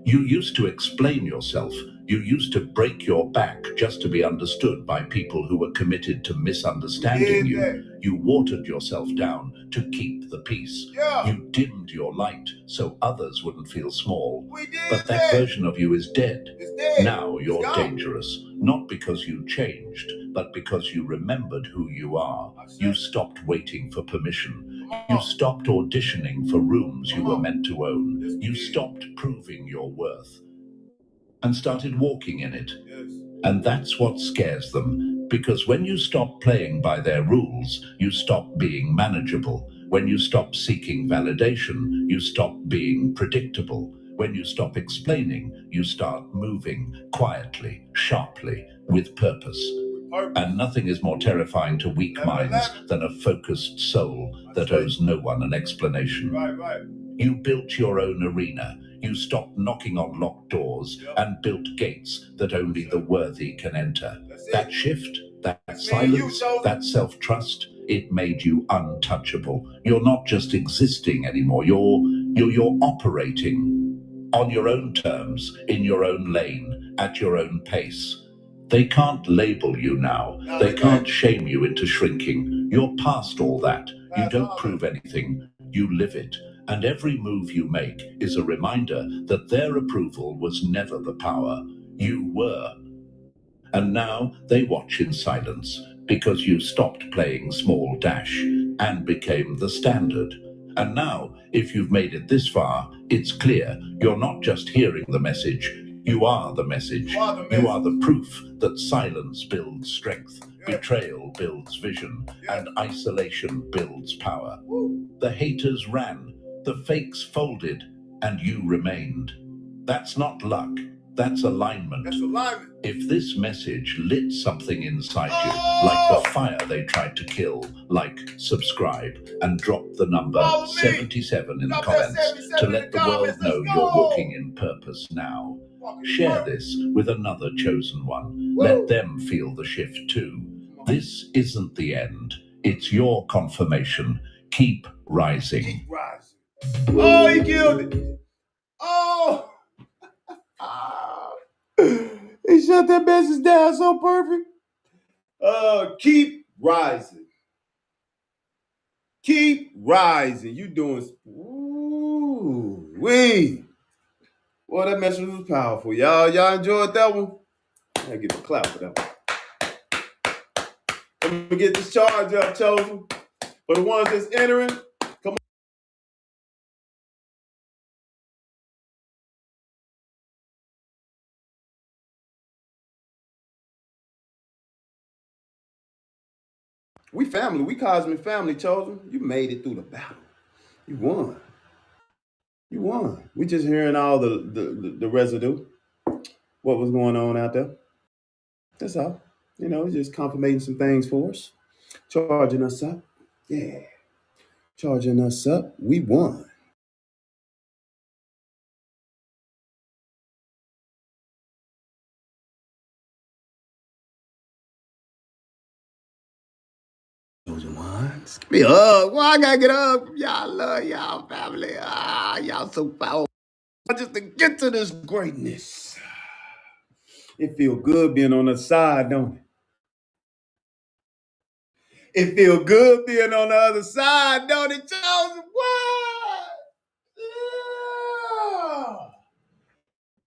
Speaker 1: You used to explain yourself. You used to break your back just to be understood by people who were committed to misunderstanding you. You watered yourself down to keep the peace. You dimmed your light so others wouldn't feel small. But that version of you is dead. Now you're dangerous, not because you changed, but because you remembered who you are. You stopped waiting for permission. You stopped auditioning for rooms you were meant to own. You stopped proving your worth and started walking in it. And that's what scares them, because when you stop playing by their rules, you stop being manageable. When you stop seeking validation, you stop being predictable. When you stop explaining, you start moving quietly, sharply, with purpose. And nothing is more terrifying to weak minds than a focused soul that owes no one an explanation. You built your own arena. You stopped knocking on locked doors and built gates that only the worthy can enter. That shift, that silence, that self-trust, it made you untouchable. You're not just existing anymore. You're operating on your own terms, in your own lane, at your own pace. They can't label you now. They can't shame you into shrinking. You're past all that. You don't prove anything. You live it. And every move you make is a reminder that their approval was never the power. You were. And now they watch in silence because you stopped playing small dash and became the standard. And now, if you've made it this far, it's clear you're not just hearing the message. You are the message. You are the proof that silence builds strength, betrayal builds vision, and isolation builds power. The haters ran, the fakes folded, and you remained. That's not luck. That's alignment.
Speaker 2: That's alignment.
Speaker 1: If this message lit something inside you, like the fire they tried to kill, like subscribe and drop the number 77 in the comments to let the world know you're walking in purpose now. Share this with another chosen one. Let them feel the shift too. This isn't the end. It's your confirmation. Keep rising.
Speaker 2: Keep rising. Oh, he killed it. Oh. He shut that message down so perfect. Keep rising. Keep rising. You doing, ooh, wee. Well, that message was powerful. Y'all enjoyed that one? I give a clap for that one. Let me get this charge up, Chosen. For the ones that's entering, come on. We family. We cosmic family, Chosen. You made it through the battle. You won. You won. We just hearing all the residue. What was going on out there. That's all. You know, just confirming some things for us. Charging us up. Yeah. Charging us up. We won. Those ones. Give me a hug. Well, I gotta get a hug from y'all. Love y'all, family. Y'all so powerful. Just to get to this greatness. It feel good being on the side, don't it? It feel good being on the other side, don't it, Chosen? What?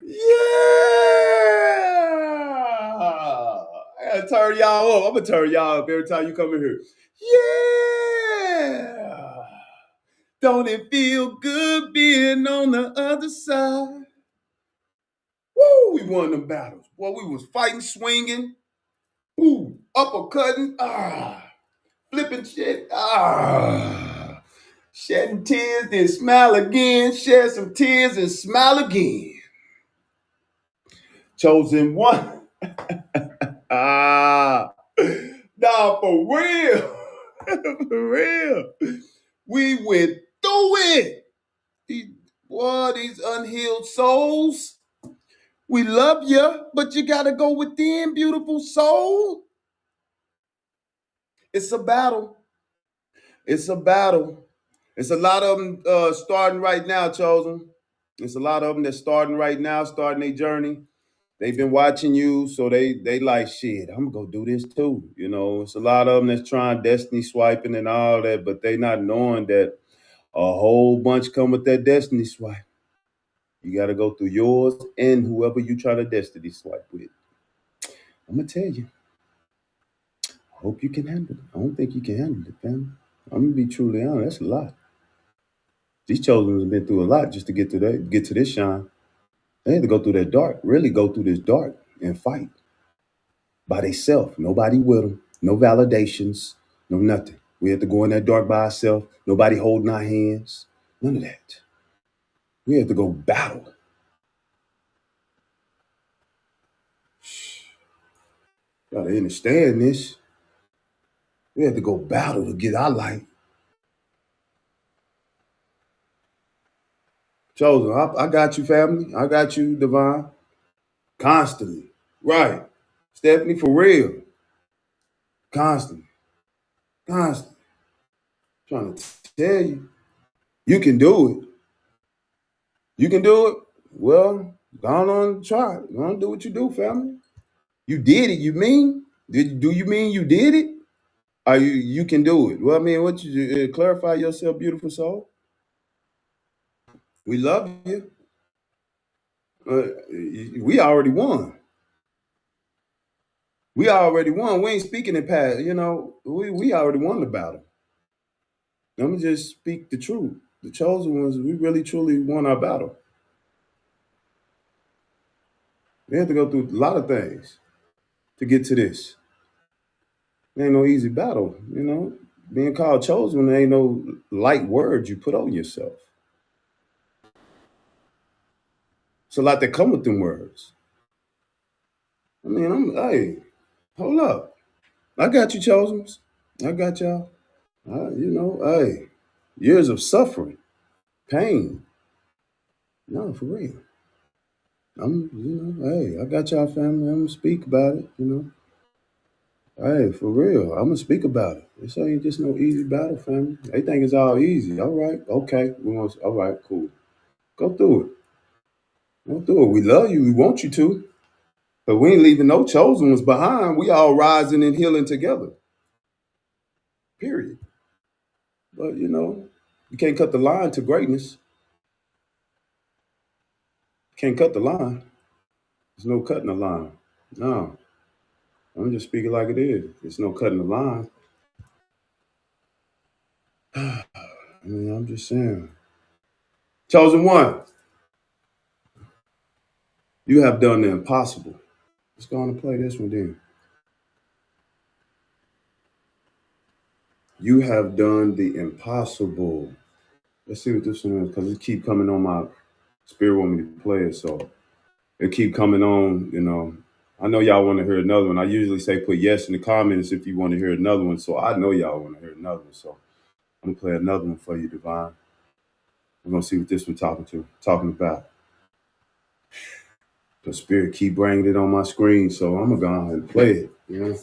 Speaker 2: Yeah. I gotta turn y'all up. I'm gonna turn y'all up every time you come in here. Yeah. Don't it feel good being on the other side? Woo, we won them battles. Boy, we was fighting, swinging, ooh, uppercutting, flipping shit, shedding tears, then smile again, shed some tears and smile again. Chosen one. Nah, for real. For real. We went through it. These unhealed souls. We love you, but you gotta go within, beautiful soul. It's a battle. It's a battle. It's a lot of them starting right now, Chosen. It's a lot of them that's starting right now, starting their journey. They've been watching you, so they like, shit, I'm gonna go do this too. You know, it's a lot of them that's trying destiny swiping and all that, but they not knowing that a whole bunch come with that destiny swipe. You got to go through yours and whoever you try to destiny swipe with. I'm gonna tell you. Hope you can handle it. I don't think you can handle it, fam. I'm gonna be truly honest. That's a lot. These chosen have been through a lot just to get to this shine. They had to go through that dark, really go through this dark and fight by themselves. Nobody with them. No validations. No nothing. We had to go in that dark by ourselves. Nobody holding our hands. None of that. We had to go battle. Gotta understand this. We had to go battle to get our light. Chosen, I got you, family. I got you, Divine. Constantly. Right. Stephanie, for real. Constantly. Constantly. Trying to tell you. You can do it. You can do it. Well, go on and try it. Go on and do what you do, family. You did it, you mean? Do you mean you did it? Or you can do it? Well, I mean, what you clarify yourself, beautiful soul. We love you. We already won. We already won. We ain't speaking in past. You know, we already won the battle. Let me just speak the truth. The chosen ones, we really truly won our battle. We had to go through a lot of things to get to this. It ain't no easy battle, you know. Being called chosen ain't no light word you put on yourself. It's a lot that come with them words. I mean, hey, hold up. I got you, Chosens. I got y'all. Hey, years of suffering, pain. No, for real. Hey, I got y'all family. I'm gonna speak about it, Hey, for real, I'm gonna speak about it. This ain't just no easy battle, family. They think it's all easy. All right, okay. All right, cool. Go through it. Go through it. We love you. We want you to. But we ain't leaving no chosen ones behind. We all rising and healing together. Period. But you can't cut the line to greatness. You can't cut the line. There's no cutting the line. No. I'm just speaking like it is. There's no cutting the line. I mean, I'm just saying. Chosen one, you have done the impossible. Let's go on and play this one then. You have done the impossible. Let's see what this one is, because it keep coming on my spirit want me to play it, so it keep coming on, I know y'all want to hear another one. I usually say put yes in the comments if you want to hear another one, so I know y'all want to hear another one, so I'm going to play another one for you, Divine. We're going to see what this one talking about. The spirit keep bringing it on my screen, so I'm going to go ahead and play it, Yeah,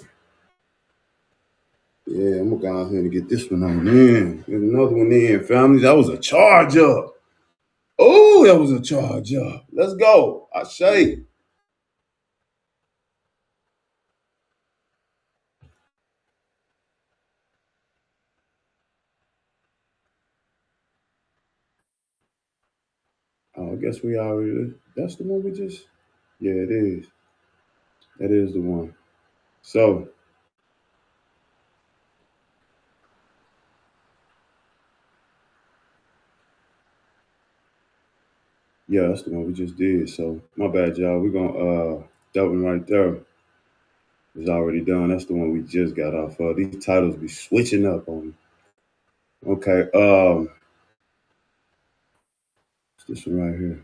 Speaker 2: I'm going to go ahead and get this one on in. Get another one in, family. That was a charge up. Oh, that was a charge up. Let's go. I say. Oh, I guess we already, that's the one we just, yeah, it is. That is the one. So, yeah, that's the one we just did. So, my bad, y'all. We're going to, that one right there is already done. That's the one we just got off of. These titles be switching up on me. Okay, it's this one right here.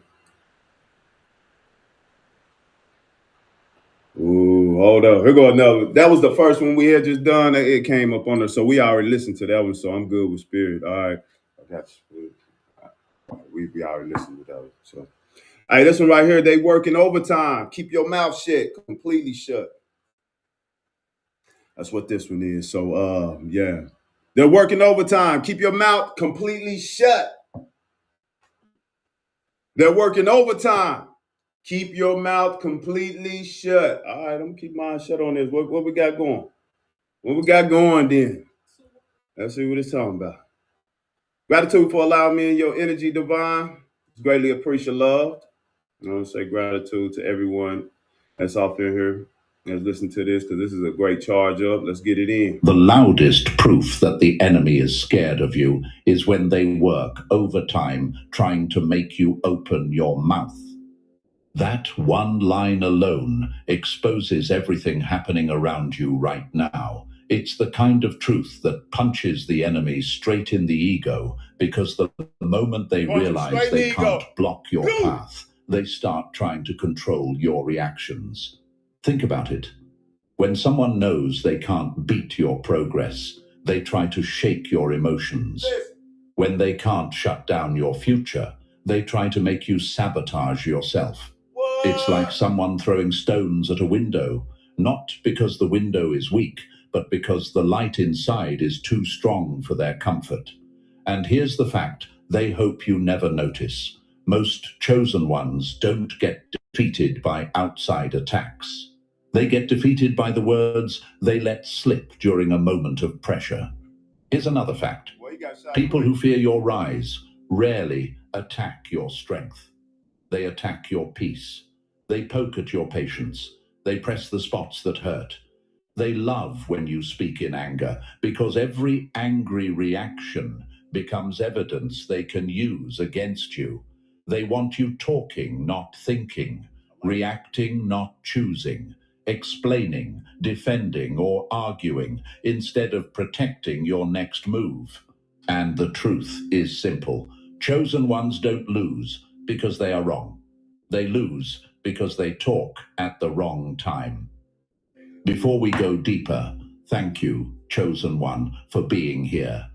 Speaker 2: Ooh, hold up. Here go another. That was the first one we had just done. It came up on us, so we already listened to that one. So I'm good with spirit. All right, I got you. We already listened to that one. So, all right, this one right here. They working overtime. Keep your mouth shut, completely shut. That's what this one is. So, yeah, they're working overtime. Keep your mouth completely shut. They're working overtime. Keep your mouth completely shut. All right, I'm gonna keep mine shut on this. What we got going? What we got going then? Let's see what it's talking about. Gratitude for allowing me in your energy, Divine. It's greatly appreciate loved. I want to say gratitude to everyone that's off in here that's listening to this, because this is a great charge up. Let's get it in.
Speaker 1: The loudest proof that the enemy is scared of you is when they work overtime trying to make you open your mouth. That one line alone exposes everything happening around you right now. It's the kind of truth that punches the enemy straight in the ego, because the moment they realize they can't block your path, they start trying to control your reactions. Think about it. When someone knows they can't beat your progress, they try to shake your emotions. When they can't shut down your future, they try to make you sabotage yourself. It's like someone throwing stones at a window, not because the window is weak, but because the light inside is too strong for their comfort. And here's the fact they hope you never notice. Most chosen ones don't get defeated by outside attacks. They get defeated by the words they let slip during a moment of pressure. Here's another fact. People who fear your rise rarely attack your strength. They attack your peace. They poke at your patience. They press the spots that hurt. They love when you speak in anger, because every angry reaction becomes evidence they can use against you. They want you talking, not thinking, reacting, not choosing, explaining, defending, or arguing, instead of protecting your next move. And the truth is simple. Chosen ones don't lose because they are wrong. They lose because they talk at the wrong time. Before we go deeper, thank you, Chosen One, for being here.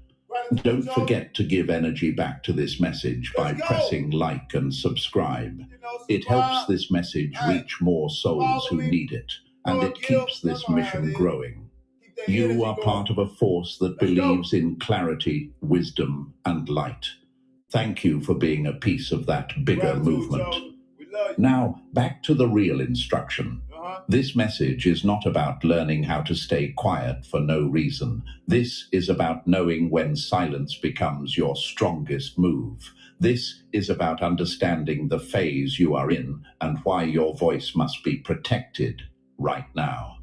Speaker 1: Don't forget to give energy back to this message by pressing like and subscribe. It helps this message reach more souls who need it, and it keeps this mission growing. You are part of a force that believes in clarity, wisdom, and light. Thank you for being a piece of that bigger movement. Now, back to the real instruction. This message is not about learning how to stay quiet for no reason. This is about knowing when silence becomes your strongest move. This is about understanding the phase you are in and why your voice must be protected right now.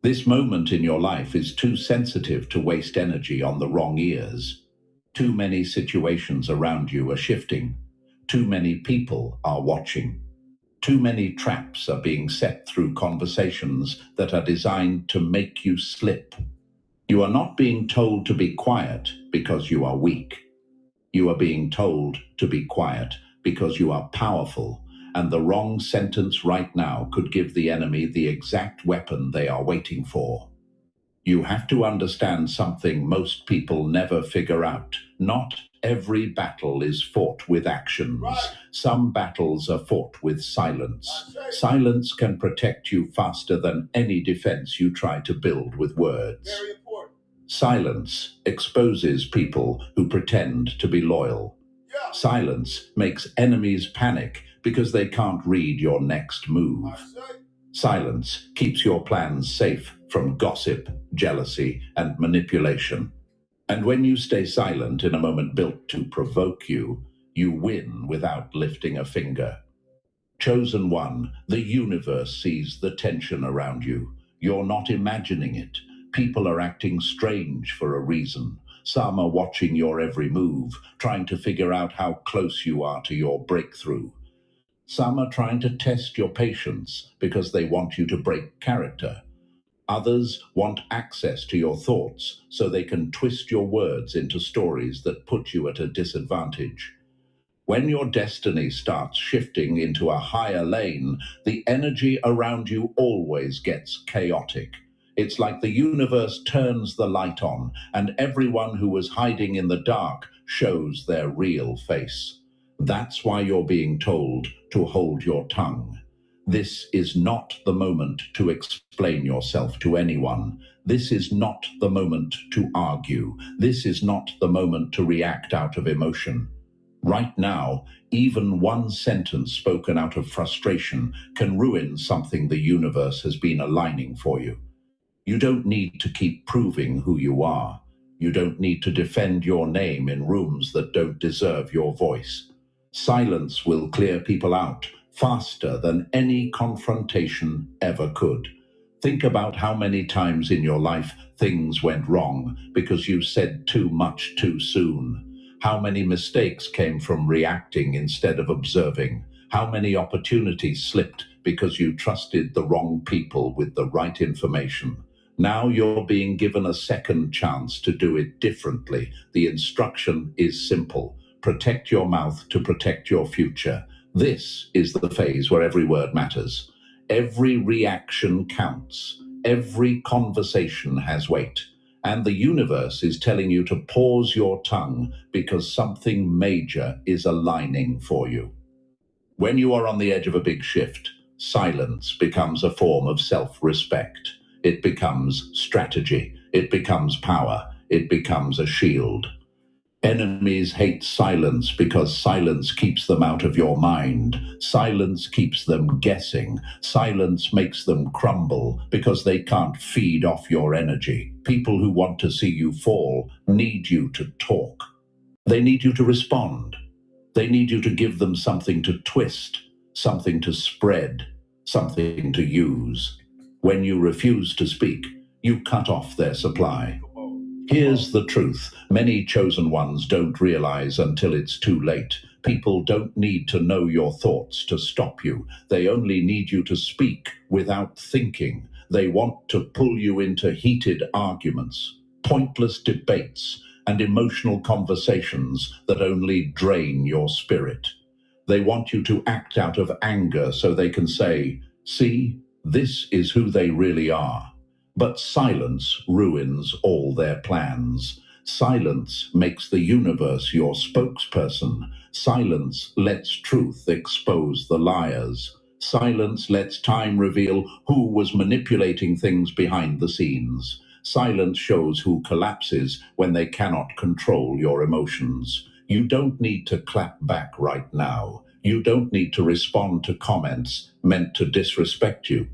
Speaker 1: This moment in your life is too sensitive to waste energy on the wrong ears. Too many situations around you are shifting. Too many people are watching. Too many traps are being set through conversations that are designed to make you slip. You are not being told to be quiet because you are weak. You are being told to be quiet because you are powerful, and the wrong sentence right now could give the enemy the exact weapon they are waiting for. You have to understand something most people never figure out. Not every battle is fought with actions. Some battles are fought with silence. Silence can protect you faster than any defense you try to build with words. Silence exposes people who pretend to be loyal. Silence makes enemies panic because they can't read your next move. Silence keeps your plans safe from gossip, jealousy, and manipulation. And when you stay silent in a moment built to provoke you, you win without lifting a finger. Chosen One, the universe sees the tension around you. You're not imagining it. People are acting strange for a reason. Some are watching your every move, trying to figure out how close you are to your breakthrough. Some are trying to test your patience because they want you to break character. Others want access to your thoughts so they can twist your words into stories that put you at a disadvantage. When your destiny starts shifting into a higher lane, the energy around you always gets chaotic. It's like the universe turns the light on, and everyone who was hiding in the dark shows their real face. That's why you're being told to hold your tongue. This is not the moment to explain yourself to anyone. This is not the moment to argue. This is not the moment to react out of emotion. Right now, even one sentence spoken out of frustration can ruin something the universe has been aligning for you. You don't need to keep proving who you are. You don't need to defend your name in rooms that don't deserve your voice. Silence will clear people out faster than any confrontation ever could. Think about how many times in your life things went wrong because you said too much too soon. How many mistakes came from reacting instead of observing? How many opportunities slipped because you trusted the wrong people with the right information? Now you're being given a second chance to do it differently. The instruction is simple. Protect your mouth to protect your future. This is the phase where every word matters. Every reaction counts. Every conversation has weight. And the universe is telling you to pause your tongue because something major is aligning for you. When you are on the edge of a big shift, silence becomes a form of self-respect. It becomes strategy. It becomes power. It becomes a shield. Enemies hate silence because silence keeps them out of your mind. Silence keeps them guessing. Silence makes them crumble because they can't feed off your energy. People who want to see you fall need you to talk. They need you to respond. They need you to give them something to twist, something to spread, something to use. When you refuse to speak, you cut off their supply. Here's the truth. Many chosen ones don't realize until it's too late. People don't need to know your thoughts to stop you. They only need you to speak without thinking. They want to pull you into heated arguments, pointless debates, and emotional conversations that only drain your spirit. They want you to act out of anger so they can say, "See, this is who they really are." But silence ruins all their plans. Silence makes the universe your spokesperson. Silence lets truth expose the liars. Silence lets time reveal who was manipulating things behind the scenes. Silence shows who collapses when they cannot control your emotions. You don't need to clap back right now. You don't need to respond to comments meant to disrespect you.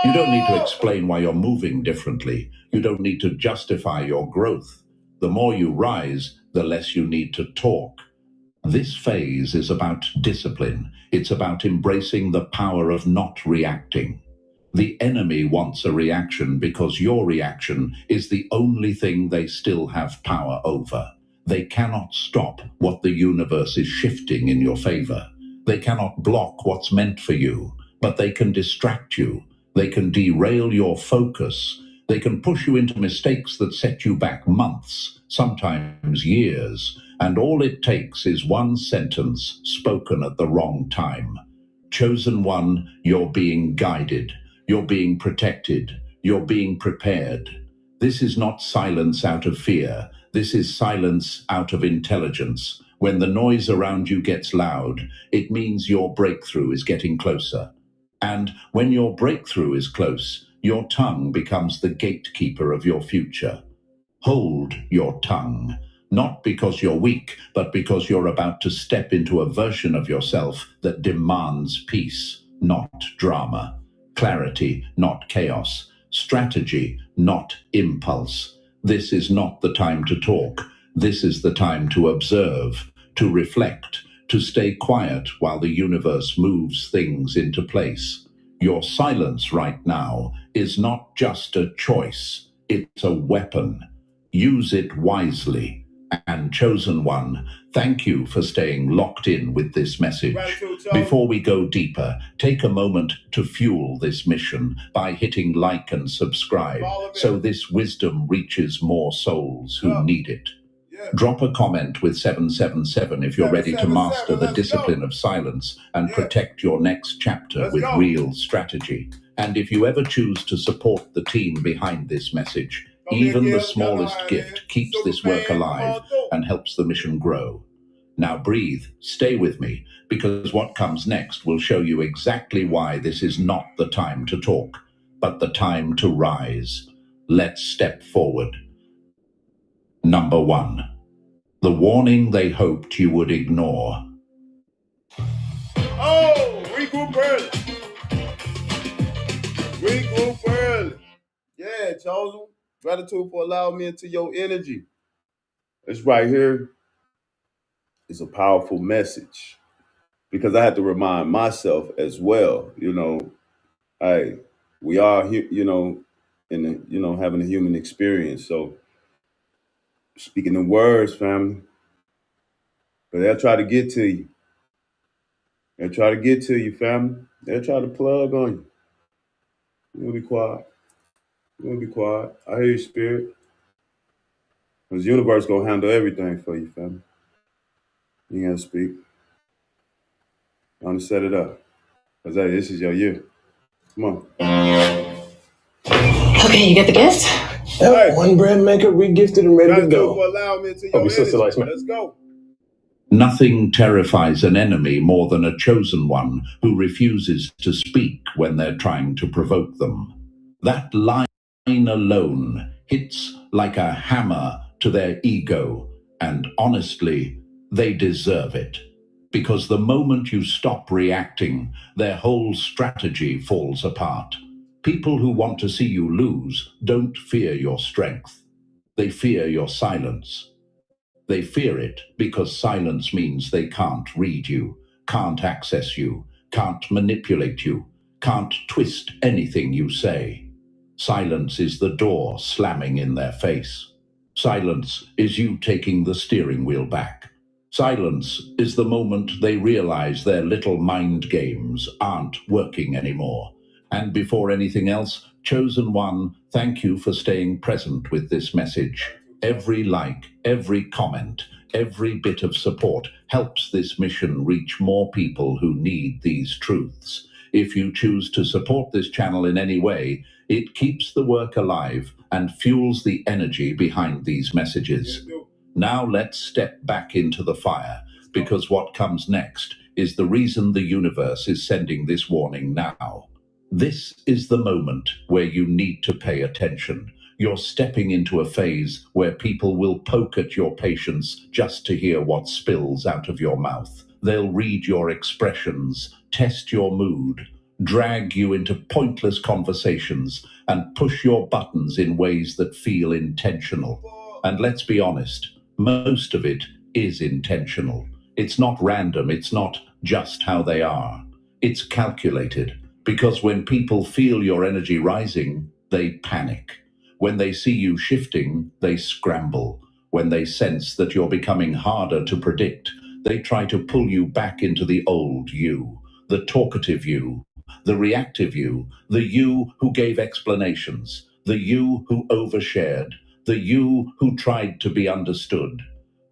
Speaker 1: You don't need to explain why you're moving differently. You don't need to justify your growth. The more you rise, the less you need to talk. This phase is about discipline. It's about embracing the power of not reacting. The enemy wants a reaction because your reaction is the only thing they still have power over. They cannot stop what the universe is shifting in your favor. They cannot block what's meant for you, but they can distract you. They can derail your focus. They can push you into mistakes that set you back months, sometimes years. And all it takes is one sentence spoken at the wrong time. Chosen one, you're being guided. You're being protected. You're being prepared. This is not silence out of fear. This is silence out of intelligence. When the noise around you gets loud, it means your breakthrough is getting closer. And when your breakthrough is close, your tongue becomes the gatekeeper of your future. Hold your tongue, not because you're weak, but because you're about to step into a version of yourself that demands peace, not drama. Clarity, not chaos. Strategy, not impulse. This is not the time to talk. This is the time to observe, to reflect, to stay quiet while the universe moves things into place. Your silence right now is not just a choice, it's a weapon. Use it wisely. And chosen one, thank you for staying locked in with this message. Before we go deeper, take a moment to fuel this mission by hitting like and subscribe so this wisdom reaches more souls who need it. Drop a comment with 777 if you're ready to master the discipline of silence and protect your next chapter with real strategy. And if you ever choose to support the team behind this message, even the smallest gift keeps this work alive and helps the mission grow. Now breathe, stay with me, because what comes next will show you exactly why this is not the time to talk, but the time to rise. Let's step forward. Number 1. The warning they hoped you would ignore.
Speaker 2: Oh, regroup early. Regroup early. Yeah, chosen. Gratitude for allowing me into your energy. This right here is a powerful message because I had to remind myself as well, we are here, having a human experience. So speaking in words, family, but they'll try to get to you. They'll try to get to you, family. They'll try to plug on you. You're gonna be quiet. You're gonna be quiet. I hear you, spirit. Because the universe gonna handle everything for you, family. You gotta speak. I'm gonna set it up. Because hey, this is your year. Come on.
Speaker 6: Okay, you get the gift?
Speaker 7: Yep, hey. One brand maker, re-gifted and ready to go.
Speaker 2: Allow me into your energy. Let's go.
Speaker 1: Nothing terrifies an enemy more than a chosen one who refuses to speak when they're trying to provoke them. That line alone hits like a hammer to their ego, and honestly, they deserve it. Because the moment you stop reacting, their whole strategy falls apart. People who want to see you lose don't fear your strength. They fear your silence. They fear it because silence means they can't read you, can't access you, can't manipulate you, can't twist anything you say. Silence is the door slamming in their face. Silence is you taking the steering wheel back. Silence is the moment they realize their little mind games aren't working anymore. And before anything else, chosen one, thank you for staying present with this message. Every like, every comment, Every bit of support helps this mission reach more people who need these truths. If you choose to support this channel in any way, it keeps the work alive and fuels the energy behind these messages. Now let's step back into the fire, because what comes next is the reason the universe is sending this warning now. This is the moment where you need to pay attention. You're stepping into a phase where people will poke at your patience just to hear what spills out of your mouth. They'll read your expressions, test your mood, drag you into pointless conversations, and push your buttons in ways that feel intentional. And let's be honest, most of it is intentional. It's not random, it's not just how they are. It's calculated, because when people feel your energy rising, they panic. When they see you shifting, they scramble. When they sense that you're becoming harder to predict, they try to pull you back into the old you, the talkative you, the reactive you, the you who gave explanations, the you who overshared, the you who tried to be understood.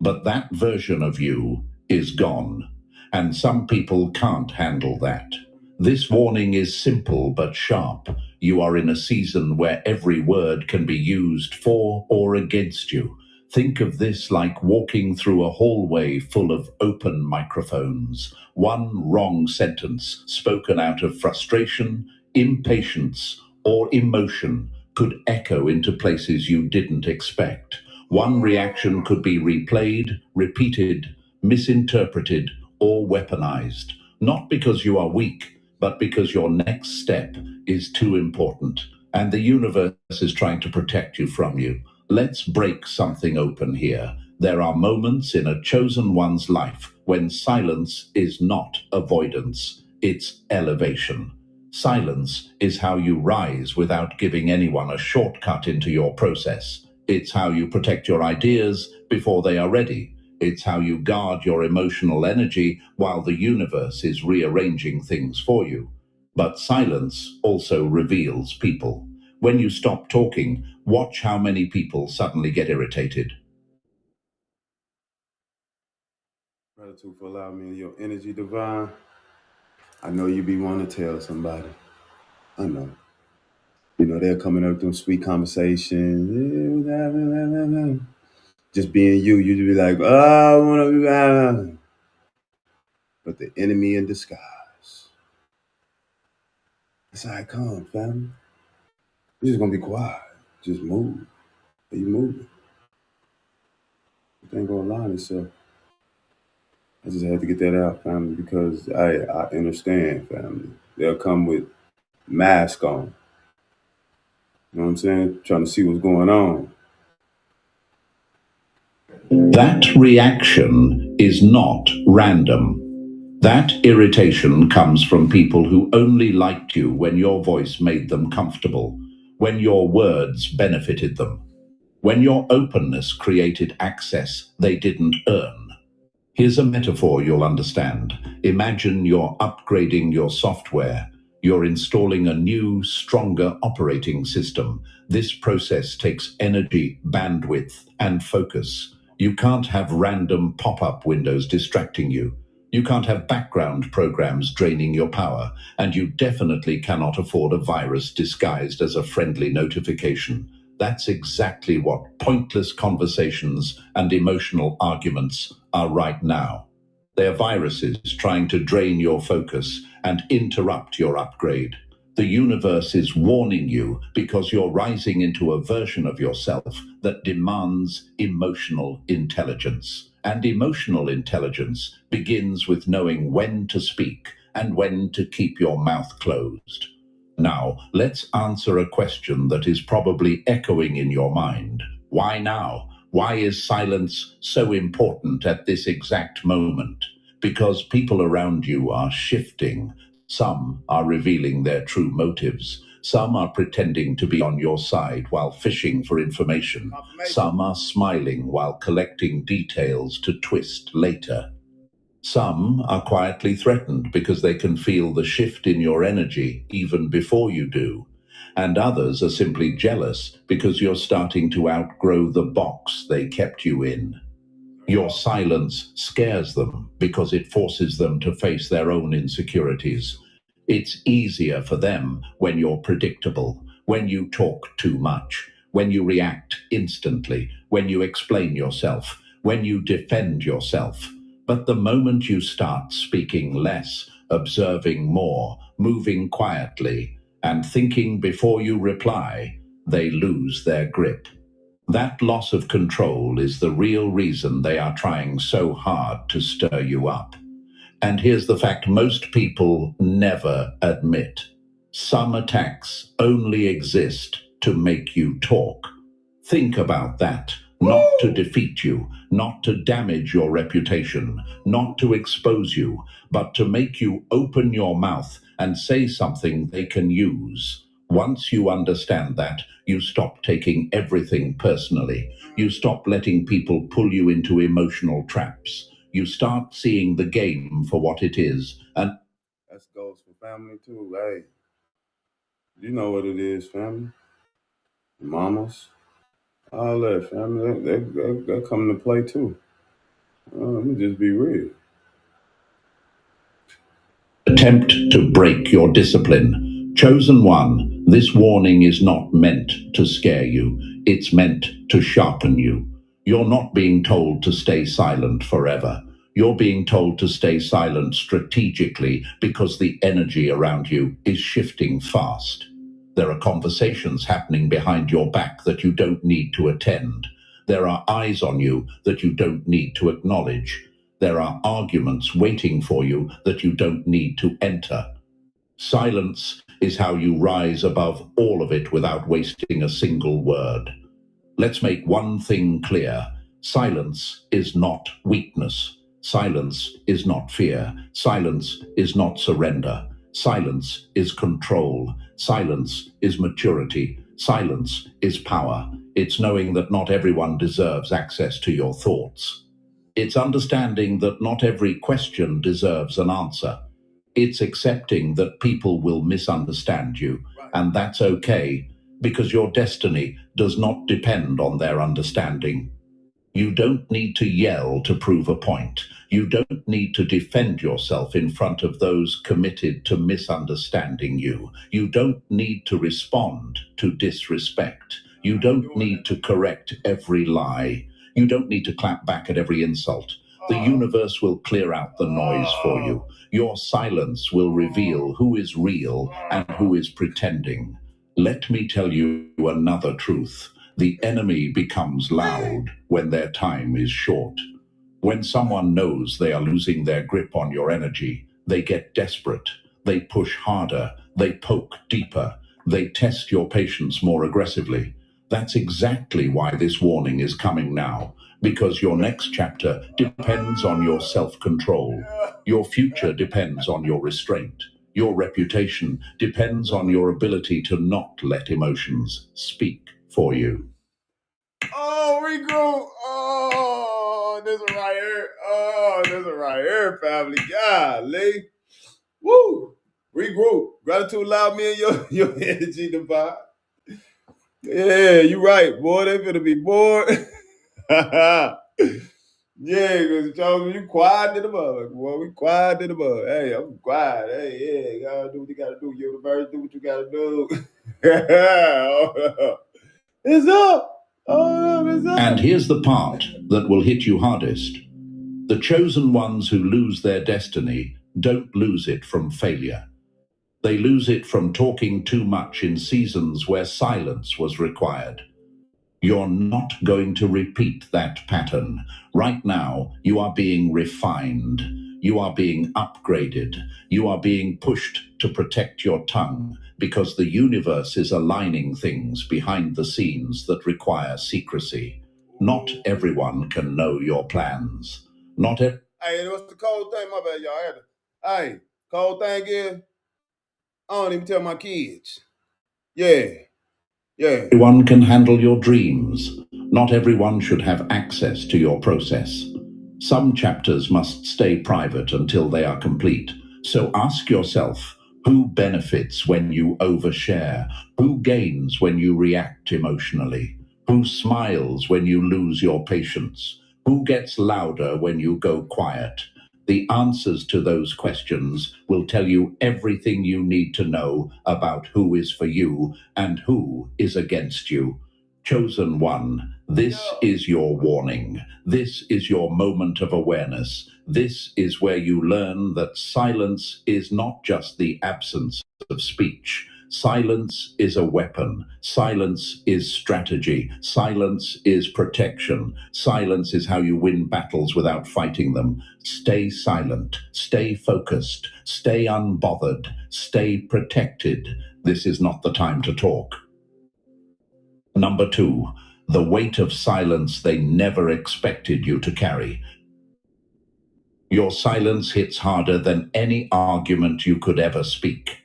Speaker 1: But that version of you is gone, and some people can't handle that. This warning is simple but sharp. You are in a season where every word can be used for or against you. Think of this like walking through a hallway full of open microphones. One wrong sentence spoken out of frustration, impatience, or emotion could echo into places you didn't expect. One reaction could be replayed, repeated, misinterpreted, or weaponized. Not because you are weak, but because your next step is too important, and the universe is trying to protect you from you. Let's break something open here. There are moments in a chosen one's life when silence is not avoidance, it's elevation. Silence is how you rise without giving anyone a shortcut into your process. It's how you protect your ideas before they are ready. It's how you guard your emotional energy while the universe is rearranging things for you. But silence also reveals people. When you stop talking, watch how many people suddenly get irritated.
Speaker 2: Gratitude for allowing me your energy, divine. I know you be wanting to tell somebody. I know. You know, they're coming up with them sweet conversations. Just being you, you'd be like, oh, I want to be. But the enemy in disguise. That's how it comes, family. You're just going to be quiet. Just move. Are you moving? It ain't going to line itself. I just had to get that out, family, because I understand, family. They'll come with mask on. You know what I'm saying? Trying to see what's going on.
Speaker 1: That reaction is not random. That irritation comes from people who only liked you when your voice made them comfortable, when your words benefited them, when your openness created access they didn't earn. Here's a metaphor you'll understand. Imagine you're upgrading your software. You're installing a new, stronger operating system. This process takes energy, bandwidth, and focus. You can't have random pop-up windows distracting you. You can't have background programs draining your power, and you definitely cannot afford a virus disguised as a friendly notification. That's exactly what pointless conversations and emotional arguments are right now. They're viruses trying to drain your focus and interrupt your upgrade. The universe is warning you because you're rising into a version of yourself that demands emotional intelligence. And emotional intelligence begins with knowing when to speak and when to keep your mouth closed. Now, let's answer a question that is probably echoing in your mind. Why now? Why is silence so important at this exact moment? Because people around you are shifting. Some are revealing their true motives. Some are pretending to be on your side while fishing for information. Some are smiling while collecting details to twist later. Some are quietly threatened because they can feel the shift in your energy even before you do. And others are simply jealous because you're starting to outgrow the box they kept you in. Your silence scares them because it forces them to face their own insecurities. It's easier for them when you're predictable, when you talk too much, when you react instantly, when you explain yourself, when you defend yourself. But the moment you start speaking less, observing more, moving quietly, and thinking before you reply, they lose their grip. That loss of control is the real reason they are trying so hard to stir you up. And here's the fact most people never admit. Some attacks only exist to make you talk. Think about that. Not to defeat you, not to damage your reputation, not to expose you, but to make you open your mouth and say something they can use. Once you understand that, you stop taking everything personally. You stop letting people pull you into emotional traps. You start seeing the game for what it is. And
Speaker 2: that goes for family too. Hey, you know what it is, family. Mamas, all that family, they come to play too. Let me just be real.
Speaker 1: Attempt to break your discipline. Chosen one, this warning is not meant to scare you. It's meant to sharpen you. You're not being told to stay silent forever. You're being told to stay silent strategically because the energy around you is shifting fast. There are conversations happening behind your back that you don't need to attend. There are eyes on you that you don't need to acknowledge. There are arguments waiting for you that you don't need to enter. Silence is how you rise above all of it without wasting a single word. Let's make one thing clear. Silence is not weakness. Silence is not fear. Silence is not surrender. Silence is control. Silence is maturity. Silence is power. It's knowing that not everyone deserves access to your thoughts. It's understanding that not every question deserves an answer. It's accepting that people will misunderstand you, and that's okay, because your destiny does not depend on their understanding. You don't need to yell to prove a point. You don't need to defend yourself in front of those committed to misunderstanding you. You don't need to respond to disrespect. You don't need to correct every lie. You don't need to clap back at every insult. The universe will clear out the noise for you. Your silence will reveal who is real and who is pretending. Let me tell you another truth. The enemy becomes loud when their time is short. When someone knows they are losing their grip on your energy, they get desperate. They push harder. They poke deeper. They test your patience more aggressively. That's exactly why this warning is coming now, because your next chapter depends on your self-control. Your future depends on your restraint. Your reputation depends on your ability to not let emotions speak for you.
Speaker 2: Oh, we go. Oh, this one right here. Oh, this one right here, family. Golly. Woo. Regroup. Gratitude allowed me and your energy to vibe. Yeah, you right, boy. They finna be bored. Yeah, because Charles, you quiet in the mug, boy. We quiet in the mug. Hey, I'm quiet. Hey, yeah, gotta do what you gotta do. Universe, do what you gotta do. It's up. Oh, it's up.
Speaker 1: And here's the part that will hit you hardest. The chosen ones who lose their destiny don't lose it from failure. They lose it from talking too much in seasons where silence was required. You're not going to repeat that pattern. Right now, you are being refined. You are being upgraded. You are being pushed to protect your tongue because the universe is aligning things behind the scenes that require secrecy. Not everyone can know your plans.
Speaker 2: Hey, what's the cold thing? My bad, y'all. Hey, cold thing is, I don't even tell my kids. Yeah.
Speaker 1: Everyone can handle your dreams. Not everyone should have access to your process. Some chapters must stay private until they are complete. So ask yourself, who benefits when you overshare? Who gains when you react emotionally? Who smiles when you lose your patience? Who gets louder when you go quiet? The answers to those questions will tell you everything you need to know about who is for you and who is against you. Chosen one, this is your warning. This is your moment of awareness. This is where you learn that silence is not just the absence of speech. Silence is a weapon. Silence is strategy. Silence is protection. Silence is how you win battles without fighting them. Stay silent. Stay focused. Stay unbothered. Stay protected. This is not the time to talk. Number 2, the weight of silence they never expected you to carry. Your silence hits harder than any argument you could ever speak.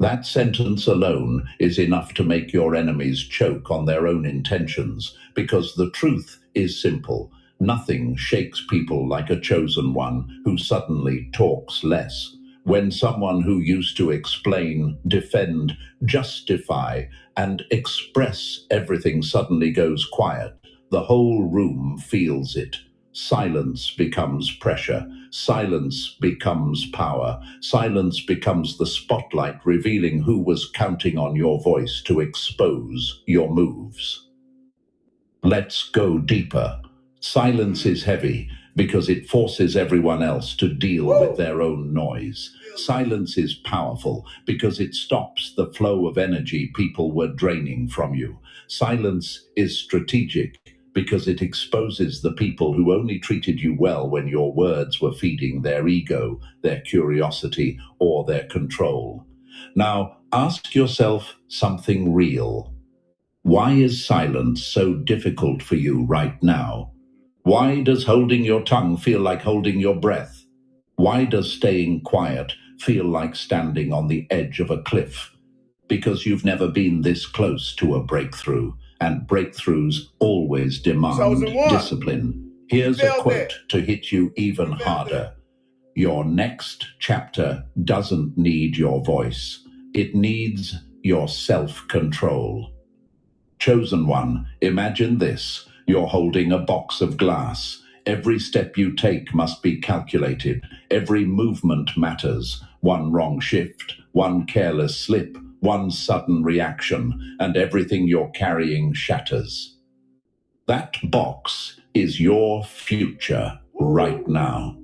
Speaker 1: That sentence alone is enough to make your enemies choke on their own intentions, because the truth is simple. Nothing shakes people like a chosen one who suddenly talks less. When someone who used to explain, defend, justify, and express everything suddenly goes quiet, the whole room feels it. Silence becomes pressure. Silence becomes power. Silence becomes the spotlight revealing who was counting on your voice to expose your moves. Let's go deeper. Silence is heavy because it forces everyone else to deal with their own noise. Silence is powerful because it stops the flow of energy people were draining from you. Silence is strategic because it exposes the people who only treated you well when your words were feeding their ego, their curiosity, or their control. Now, ask yourself something real. Why is silence so difficult for you right now? Why does holding your tongue feel like holding your breath? Why does staying quiet feel like standing on the edge of a cliff? Because you've never been this close to a breakthrough, and breakthroughs always demand discipline. Here's a quote to hit you even harder. Your next chapter doesn't need your voice. It needs your self-control. Chosen one, imagine this. You're holding a box of glass. Every step you take must be calculated. Every movement matters. One wrong shift, one careless slip, one sudden reaction, and everything you're carrying shatters. That box is your future right now.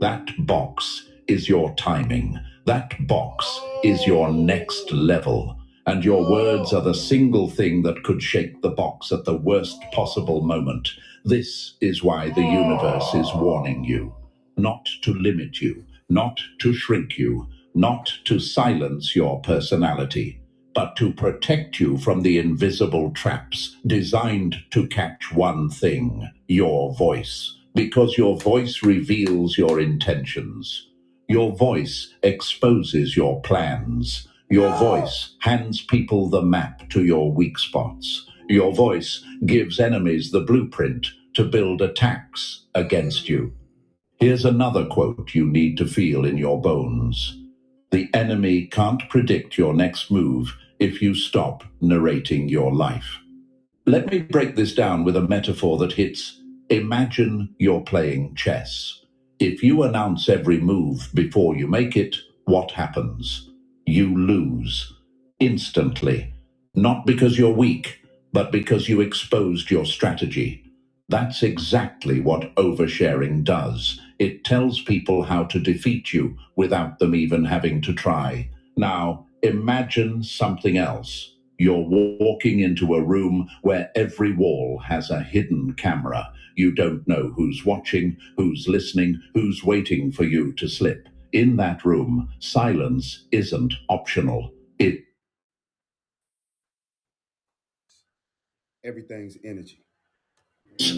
Speaker 1: That box is your timing. That box is your next level. And your words are the single thing that could shake the box at the worst possible moment. This is why the universe is warning you. Not to limit you, not to shrink you, not to silence your personality, but to protect you from the invisible traps designed to catch one thing, your voice. Because your voice reveals your intentions. Your voice exposes your plans. Your voice hands people the map to your weak spots. Your voice gives enemies the blueprint to build attacks against you. Here's another quote you need to feel in your bones. The enemy can't predict your next move if you stop narrating your life. Let me break this down with a metaphor that hits. Imagine you're playing chess. If you announce every move before you make it, what happens? You lose instantly, not because you're weak, but because you exposed your strategy. That's exactly what oversharing does. It tells people how to defeat you without them even having to try. Now, imagine something else. You're walking into a room where every wall has a hidden camera. You don't know who's watching, who's listening, who's waiting for you to slip. In that room, silence isn't optional.
Speaker 2: Everything's energy.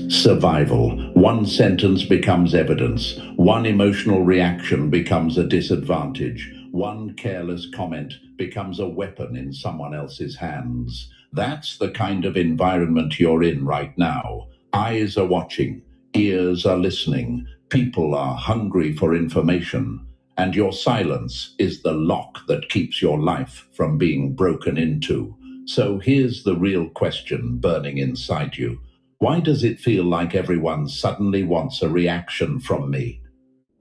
Speaker 1: Survival. One sentence becomes evidence. One emotional reaction becomes a disadvantage. One careless comment becomes a weapon in someone else's hands. That's the kind of environment you're in right now. Eyes are watching. Ears are listening. People are hungry for information. And your silence is the lock that keeps your life from being broken into. So here's the real question burning inside you. Why does it feel like everyone suddenly wants a reaction from me?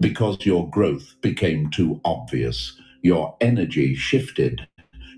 Speaker 1: Because your growth became too obvious. Your energy shifted.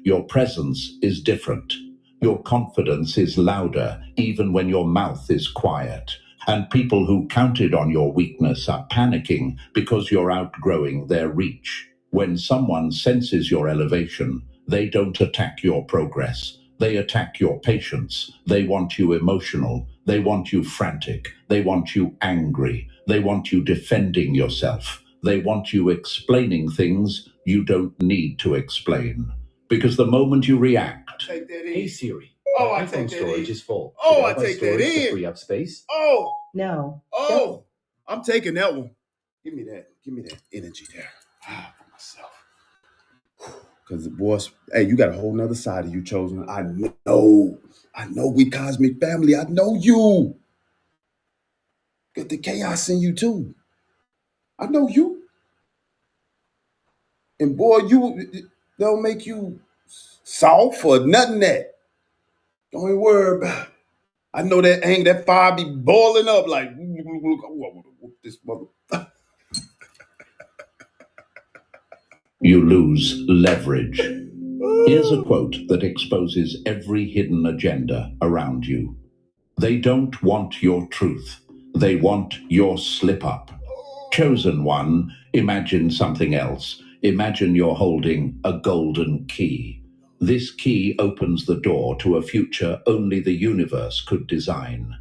Speaker 1: Your presence is different. Your confidence is louder, even when your mouth is quiet. And people who counted on your weakness are panicking because you're outgrowing their reach. When someone senses your elevation, they don't attack your progress. They attack your patience. They want you emotional. They want you frantic. They want you angry. They want you defending yourself. They want you explaining things you don't need to explain. Because the moment you react...
Speaker 2: Take that in.
Speaker 5: Hey Siri,
Speaker 2: Oh,
Speaker 5: my
Speaker 2: I take
Speaker 5: iPhone
Speaker 2: that
Speaker 5: storage
Speaker 2: in.
Speaker 5: is full.
Speaker 2: Oh,
Speaker 5: Should
Speaker 2: I
Speaker 5: add my
Speaker 2: take that
Speaker 5: storage to
Speaker 2: in.
Speaker 5: free up space?
Speaker 2: Oh,
Speaker 3: No.
Speaker 2: oh, I'm taking that one. Give me that. Give me that energy there. For myself. Because the boys, hey, you got a whole nother side of you, Chosen. I know we Cosmic family. I know you. Got the chaos in you too. I know you. And boy, you don't make you soft or nothing that. Don't even worry about it. I know that fire be boiling up like this mother.
Speaker 1: You lose leverage. Here's a quote that exposes every hidden agenda around you. They don't want your truth. They want your slip-up. Chosen one, imagine something else. Imagine you're holding a golden key. This key opens the door to a future only the universe could design.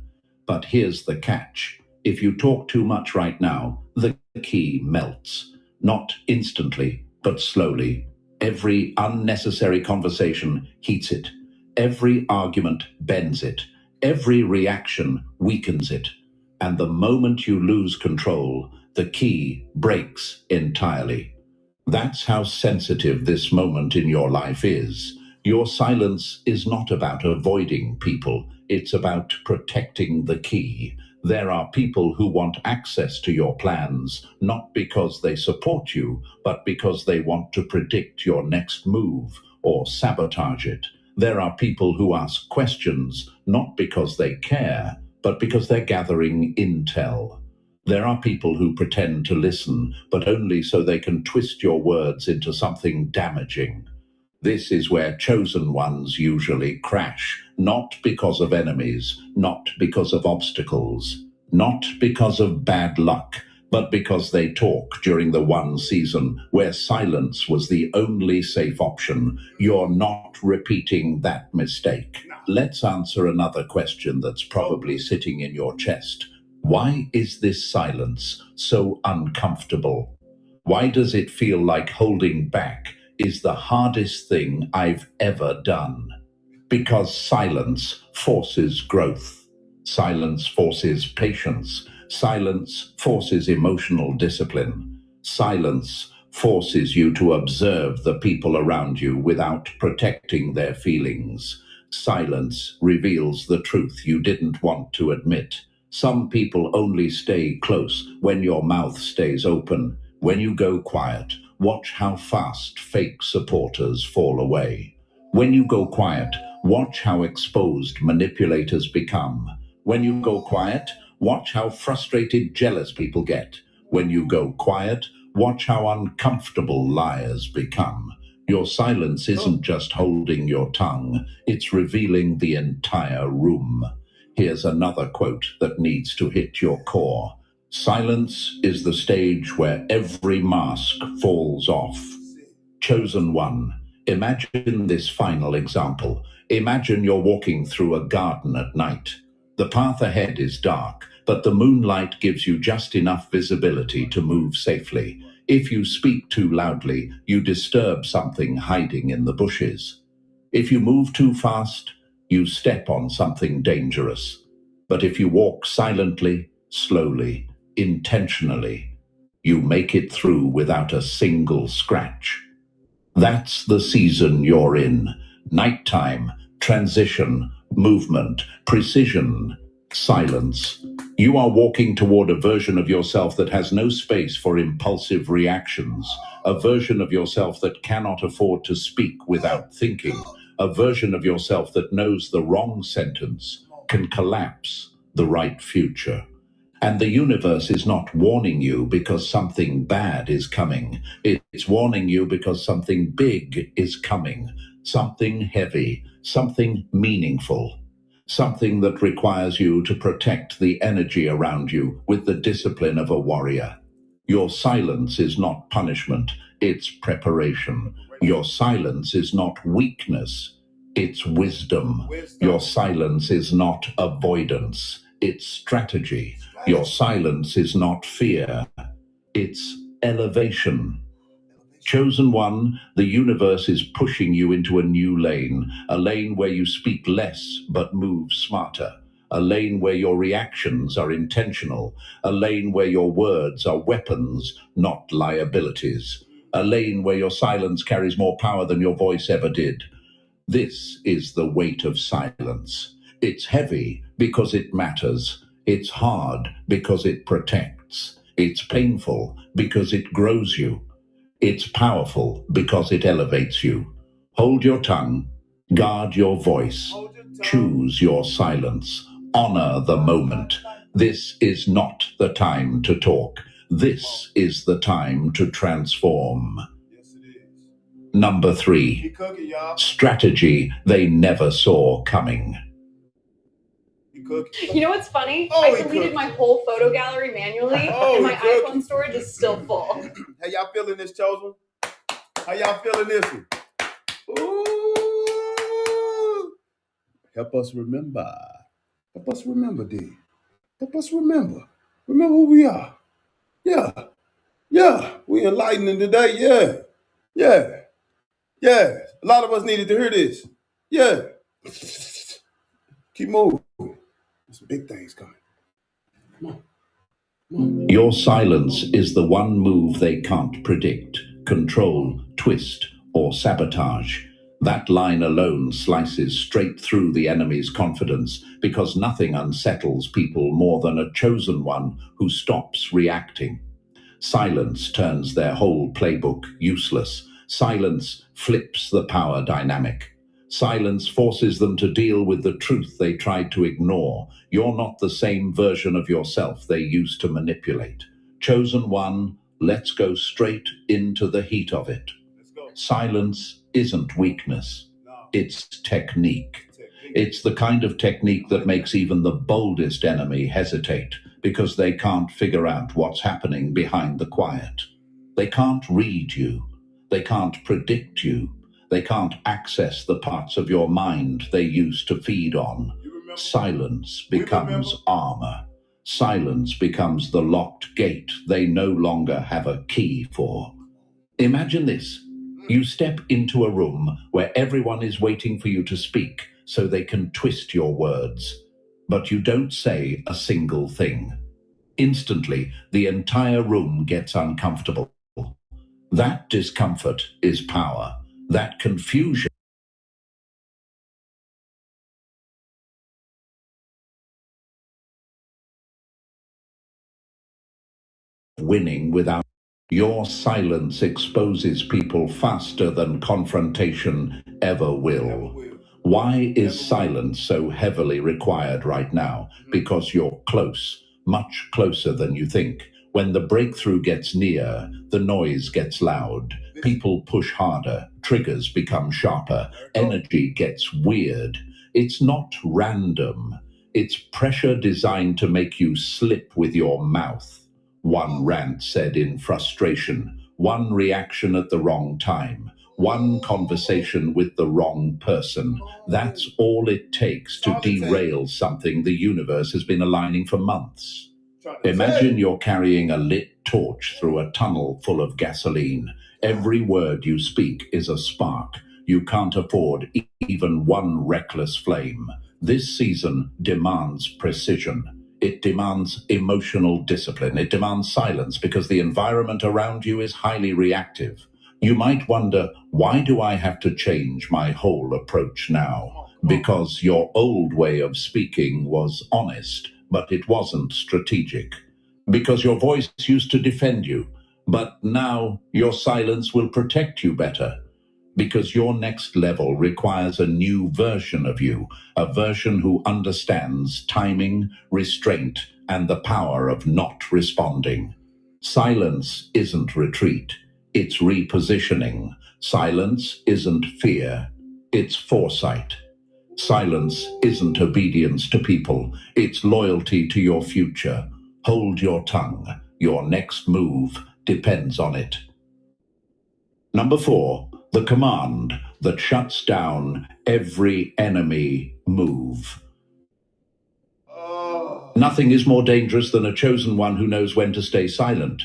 Speaker 1: But here's the catch. If you talk too much right now, the key melts. Not instantly, but slowly. Every unnecessary conversation heats it. Every argument bends it. Every reaction weakens it. And the moment you lose control, the key breaks entirely. That's how sensitive this moment in your life is. Your silence is not about avoiding people. It's about protecting the key. There are people who want access to your plans, not because they support you, but because they want to predict your next move or sabotage it. There are people who ask questions, not because they care, but because they're gathering intel. There are people who pretend to listen, but only so they can twist your words into something damaging. This is where chosen ones usually crash, not because of enemies, not because of obstacles, not because of bad luck, but because they talk during the one season where silence was the only safe option. You're not repeating that mistake. Let's answer another question that's probably sitting in your chest. Why is this silence so uncomfortable? Why does it feel like holding back is the hardest thing I've ever done? Because silence forces growth. Silence forces patience. Silence forces emotional discipline. Silence forces you to observe the people around you without protecting their feelings. Silence reveals the truth you didn't want to admit. Some people only stay close when your mouth stays open. When you go quiet, watch how fast fake supporters fall away. When you go quiet, watch how exposed manipulators become. When you go quiet, watch how frustrated jealous people get. When you go quiet, watch how uncomfortable liars become. Your silence isn't just holding your tongue, it's revealing the entire room. Here's another quote that needs to hit your core. Silence is the stage where every mask falls off. Chosen one, imagine this final example. Imagine you're walking through a garden at night. The path ahead is dark, but the moonlight gives you just enough visibility to move safely. If you speak too loudly, you disturb something hiding in the bushes. If you move too fast, you step on something dangerous. But if you walk silently, slowly, intentionally, you make it through without a single scratch. That's the season you're in. Nighttime, transition, movement, precision, silence. You are walking toward a version of yourself that has no space for impulsive reactions, a version of yourself that cannot afford to speak without thinking, a version of yourself that knows the wrong sentence can collapse the right future. And the universe is not warning you because something bad is coming. It's warning you because something big is coming, something heavy, something meaningful, something that requires you to protect the energy around you with the discipline of a warrior. Your silence is not punishment, it's preparation. Your silence is not weakness, it's wisdom. Your silence is not avoidance, it's strategy. Your silence is not fear, it's elevation. Chosen one, the universe is pushing you into a new lane, a lane where you speak less but move smarter, a lane where your reactions are intentional, a lane where your words are weapons, not liabilities, a lane where your silence carries more power than your voice ever did. This is the weight of silence. It's heavy because it matters. It's hard because it protects. It's painful because it grows you. It's powerful because it elevates you. Hold your tongue, guard your voice, choose your silence, honor the moment. This is not the time to talk. This is the time to transform. Number 3, strategy they never saw coming.
Speaker 6: You know what's funny? I deleted my whole photo gallery manually, and my iPhone storage is still full.
Speaker 2: How y'all feeling this, Chosen? How y'all feeling this one? Ooh. Help us remember. Help us remember, D. Help us remember. Remember who we are. Yeah. Yeah. We enlightening today. Yeah. Yeah. Yeah. A lot of us needed to hear this. Yeah. Keep moving. There's big things coming. Come on.
Speaker 1: Your silence is the one move they can't predict, control, twist, or sabotage. That line alone slices straight through the enemy's confidence because nothing unsettles people more than a chosen one who stops reacting. Silence turns their whole playbook useless. Silence flips the power dynamic. Silence forces them to deal with the truth they tried to ignore. You're not the same version of yourself they used to manipulate. Chosen one, let's go straight into the heat of it. Silence isn't weakness. It's technique. It's the kind of technique that makes even the boldest enemy hesitate because they can't figure out what's happening behind the quiet. They can't read you. They can't predict you. They can't access the parts of your mind they used to feed on. Silence becomes armor. Silence becomes the locked gate they no longer have a key for. Imagine this. You step into a room where everyone is waiting for you to speak so they can twist your words, but you don't say a single thing. Instantly, the entire room gets uncomfortable. That discomfort is power. That confusion winning without your silence exposes people faster than confrontation ever will. Why is silence so heavily required right now? Because you're close, much closer than you think. When the breakthrough gets near, the noise gets loud. People push harder, triggers become sharper, energy gets weird. It's not random. It's pressure designed to make you slip with your mouth. One rant said in frustration, one reaction at the wrong time, one conversation with the wrong person. That's all it takes to derail something the universe has been aligning for months. Imagine you're carrying a lit torch through a tunnel full of gasoline. Every word you speak is a spark. You can't afford even one reckless flame. This season demands precision. It demands emotional discipline. It demands silence because the environment around you is highly reactive. You might wonder, why do I have to change my whole approach now? Because your old way of speaking was honest, but it wasn't strategic. Because your voice used to defend you, but now your silence will protect you better. Because your next level requires a new version of you, a version who understands timing, restraint, and the power of not responding. Silence isn't retreat, it's repositioning. Silence isn't fear, it's foresight. Silence isn't obedience to people, it's loyalty to your future. Hold your tongue. Your next move depends on it. Number 4, the command that shuts down every enemy move. Nothing is more dangerous than a chosen one who knows when to stay silent.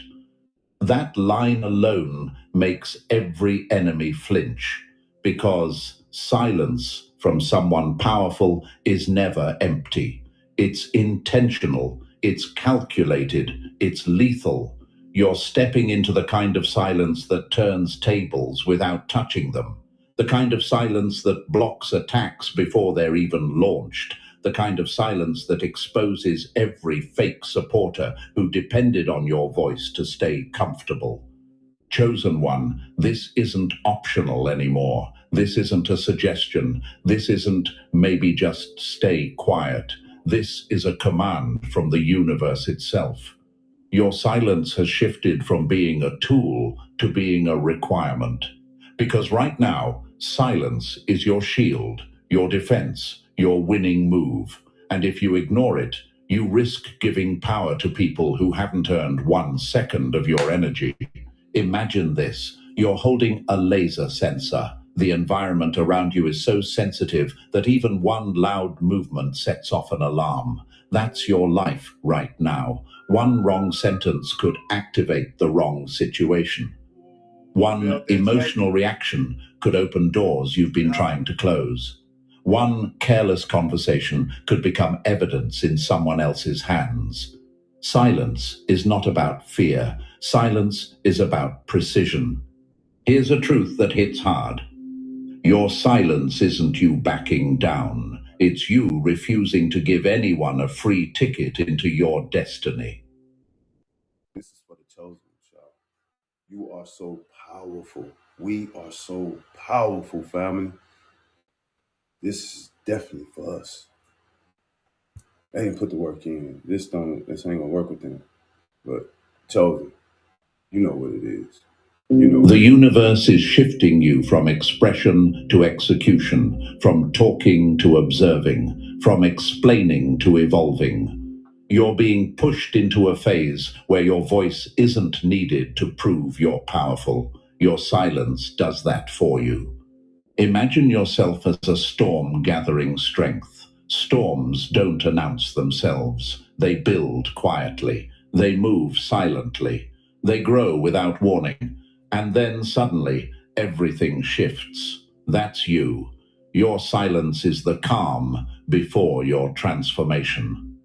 Speaker 1: That line alone makes every enemy flinch, because silence from someone powerful is never empty. It's intentional, it's calculated, it's lethal. You're stepping into the kind of silence that turns tables without touching them. The kind of silence that blocks attacks before they're even launched. The kind of silence that exposes every fake supporter who depended on your voice to stay comfortable. Chosen one, this isn't optional anymore. This isn't a suggestion. This isn't maybe just stay quiet. This is a command from the universe itself. Your silence has shifted from being a tool to being a requirement. Because right now, silence is your shield, your defense, your winning move. And if you ignore it, you risk giving power to people who haven't earned 1 second of your energy. Imagine this. You're holding a laser sensor. The environment around you is so sensitive that even one loud movement sets off an alarm. That's your life right now. One wrong sentence could activate the wrong situation. One emotional reaction could open doors you've been trying to close. One careless conversation could become evidence in someone else's hands. Silence is not about fear. Silence is about precision. Here's a truth that hits hard. Your silence isn't you backing down. It's you refusing to give anyone a free ticket into your destiny.
Speaker 2: This is for the chosen, y'all. You are so powerful. We are so powerful, family. This is definitely for us. They didn't put the work in. This ain't gonna work with them. But chosen, you know what it is. You know.
Speaker 1: The universe is shifting you from expression to execution, from talking to observing, from explaining to evolving. You're being pushed into a phase where your voice isn't needed to prove you're powerful. Your silence does that for you. Imagine yourself as a storm gathering strength. Storms don't announce themselves. They build quietly. They move silently. They grow without warning. And then suddenly, everything shifts. That's you. Your silence is the calm before your transformation.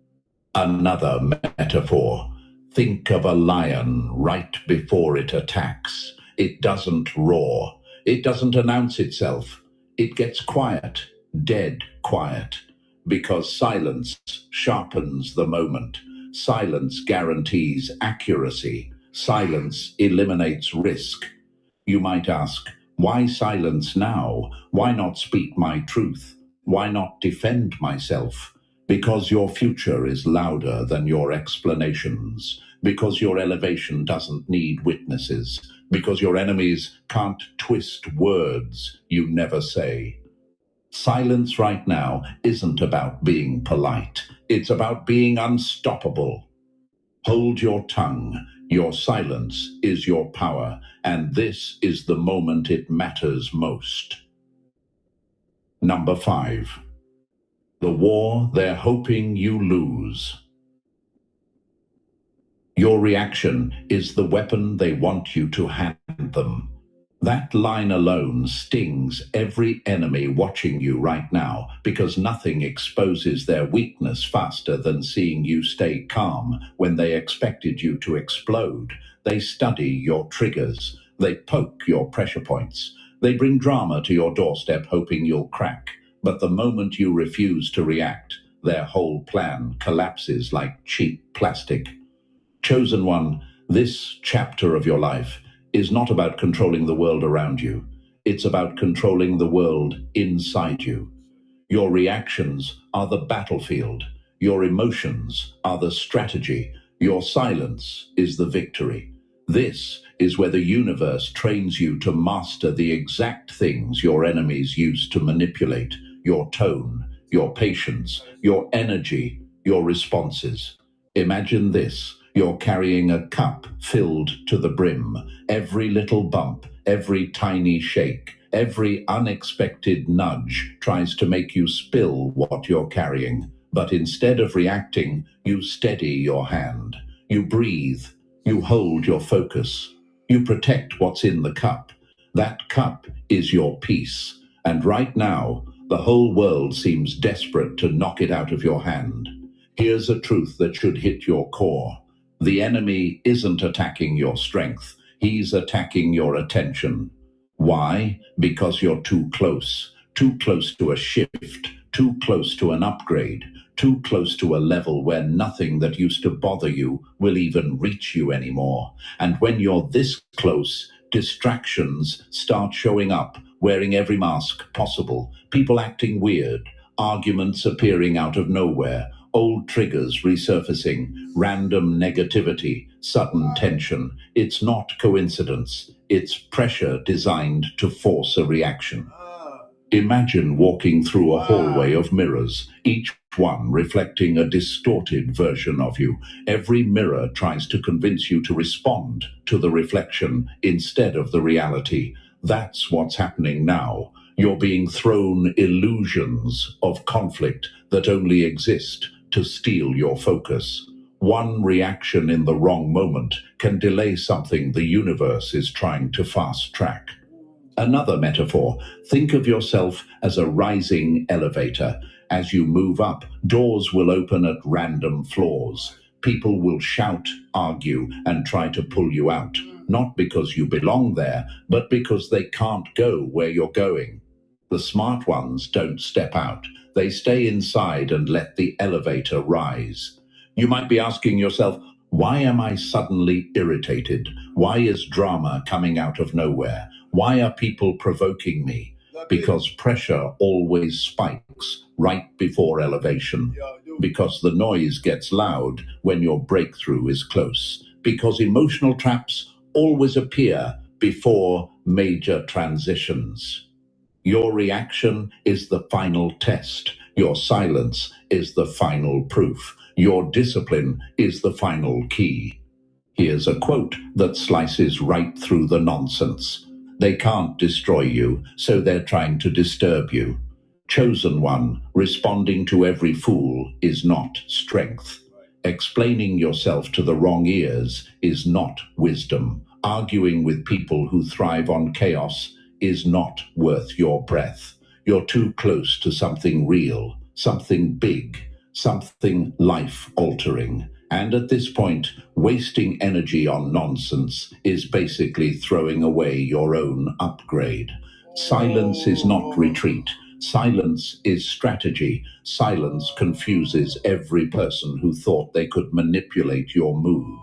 Speaker 1: Another metaphor. Think of a lion right before it attacks. It doesn't roar. It doesn't announce itself. It gets quiet, dead quiet. Because silence sharpens the moment. Silence guarantees accuracy. Silence eliminates risk. You might ask, why silence now? Why not speak my truth? Why not defend myself? Because your future is louder than your explanations. Because your elevation doesn't need witnesses. Because your enemies can't twist words you never say. Silence right now isn't about being polite. It's about being unstoppable. Hold your tongue. Your silence is your power, and this is the moment it matters most. Number 5. The war they're hoping you lose. Your reaction is the weapon they want you to hand them. That line alone stings every enemy watching you right now, because nothing exposes their weakness faster than seeing you stay calm when they expected you to explode. They study your triggers. They poke your pressure points. They bring drama to your doorstep hoping you'll crack. But the moment you refuse to react, their whole plan collapses like cheap plastic. Chosen one, this chapter of your life is not about controlling the world around you. It's about controlling the world inside you. Your reactions are the battlefield. Your emotions are the strategy. Your silence is the victory. This is where the universe trains you to master the exact things your enemies use to manipulate: your tone, your patience, your energy, your responses. Imagine this. You're carrying a cup filled to the brim. Every little bump, every tiny shake, every unexpected nudge tries to make you spill what you're carrying. But instead of reacting, you steady your hand. You breathe. You hold your focus. You protect what's in the cup. That cup is your peace. And right now, the whole world seems desperate to knock it out of your hand. Here's a truth that should hit your core. The enemy isn't attacking your strength. He's attacking your attention. Why? Because you're too close to a shift, too close to an upgrade, too close to a level where nothing that used to bother you will even reach you anymore. And when you're this close, distractions start showing up, wearing every mask possible, people acting weird, arguments appearing out of nowhere, old triggers resurfacing, random negativity, sudden tension. It's not coincidence. It's pressure designed to force a reaction. Imagine walking through a hallway of mirrors, each one reflecting a distorted version of you. Every mirror tries to convince you to respond to the reflection instead of the reality. That's what's happening now. You're being thrown illusions of conflict that only exist to steal your focus. One reaction in the wrong moment can delay something the universe is trying to fast track. Another metaphor: think of yourself as a rising elevator. As you move up, doors will open at random floors. People will shout, argue, and try to pull you out, not because you belong there, but because they can't go where you're going. The smart ones don't step out. They stay inside and let the elevator rise. You might be asking yourself, why am I suddenly irritated? Why is drama coming out of nowhere? Why are people provoking me? Because pressure always spikes right before elevation. Because the noise gets loud when your breakthrough is close. Because emotional traps always appear before major transitions. Your reaction is the final test. Your silence is the final proof. Your discipline is the final key. Here's a quote that slices right through the nonsense. They can't destroy you, so they're trying to disturb you. Chosen one, responding to every fool is not strength. Explaining yourself to the wrong ears is not wisdom. Arguing with people who thrive on chaos is not worth your breath. You're too close to something real, something big, something life-altering. And at this point, wasting energy on nonsense is basically throwing away your own upgrade. Silence is not retreat. Silence is strategy. Silence confuses every person who thought they could manipulate your mood.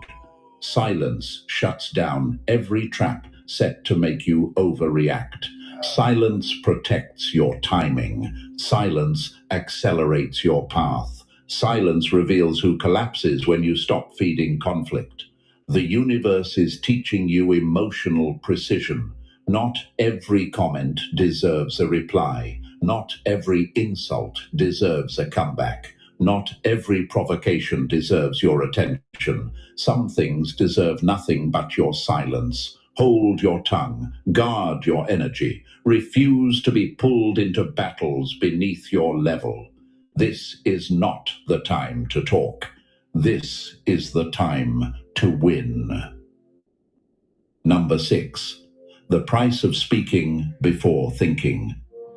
Speaker 1: Silence shuts down every trap set to make you overreact. Silence protects your timing. Silence accelerates your path. Silence reveals who collapses when you stop feeding conflict. The universe is teaching you emotional precision. Not every comment deserves a reply. Not every insult deserves a comeback. Not every provocation deserves your attention. Some things deserve nothing but your silence. Hold your tongue. Guard your energy. Refuse to be pulled into battles beneath your level. This is not the time to talk. This is the time to win. Number 6. The price of speaking before thinking.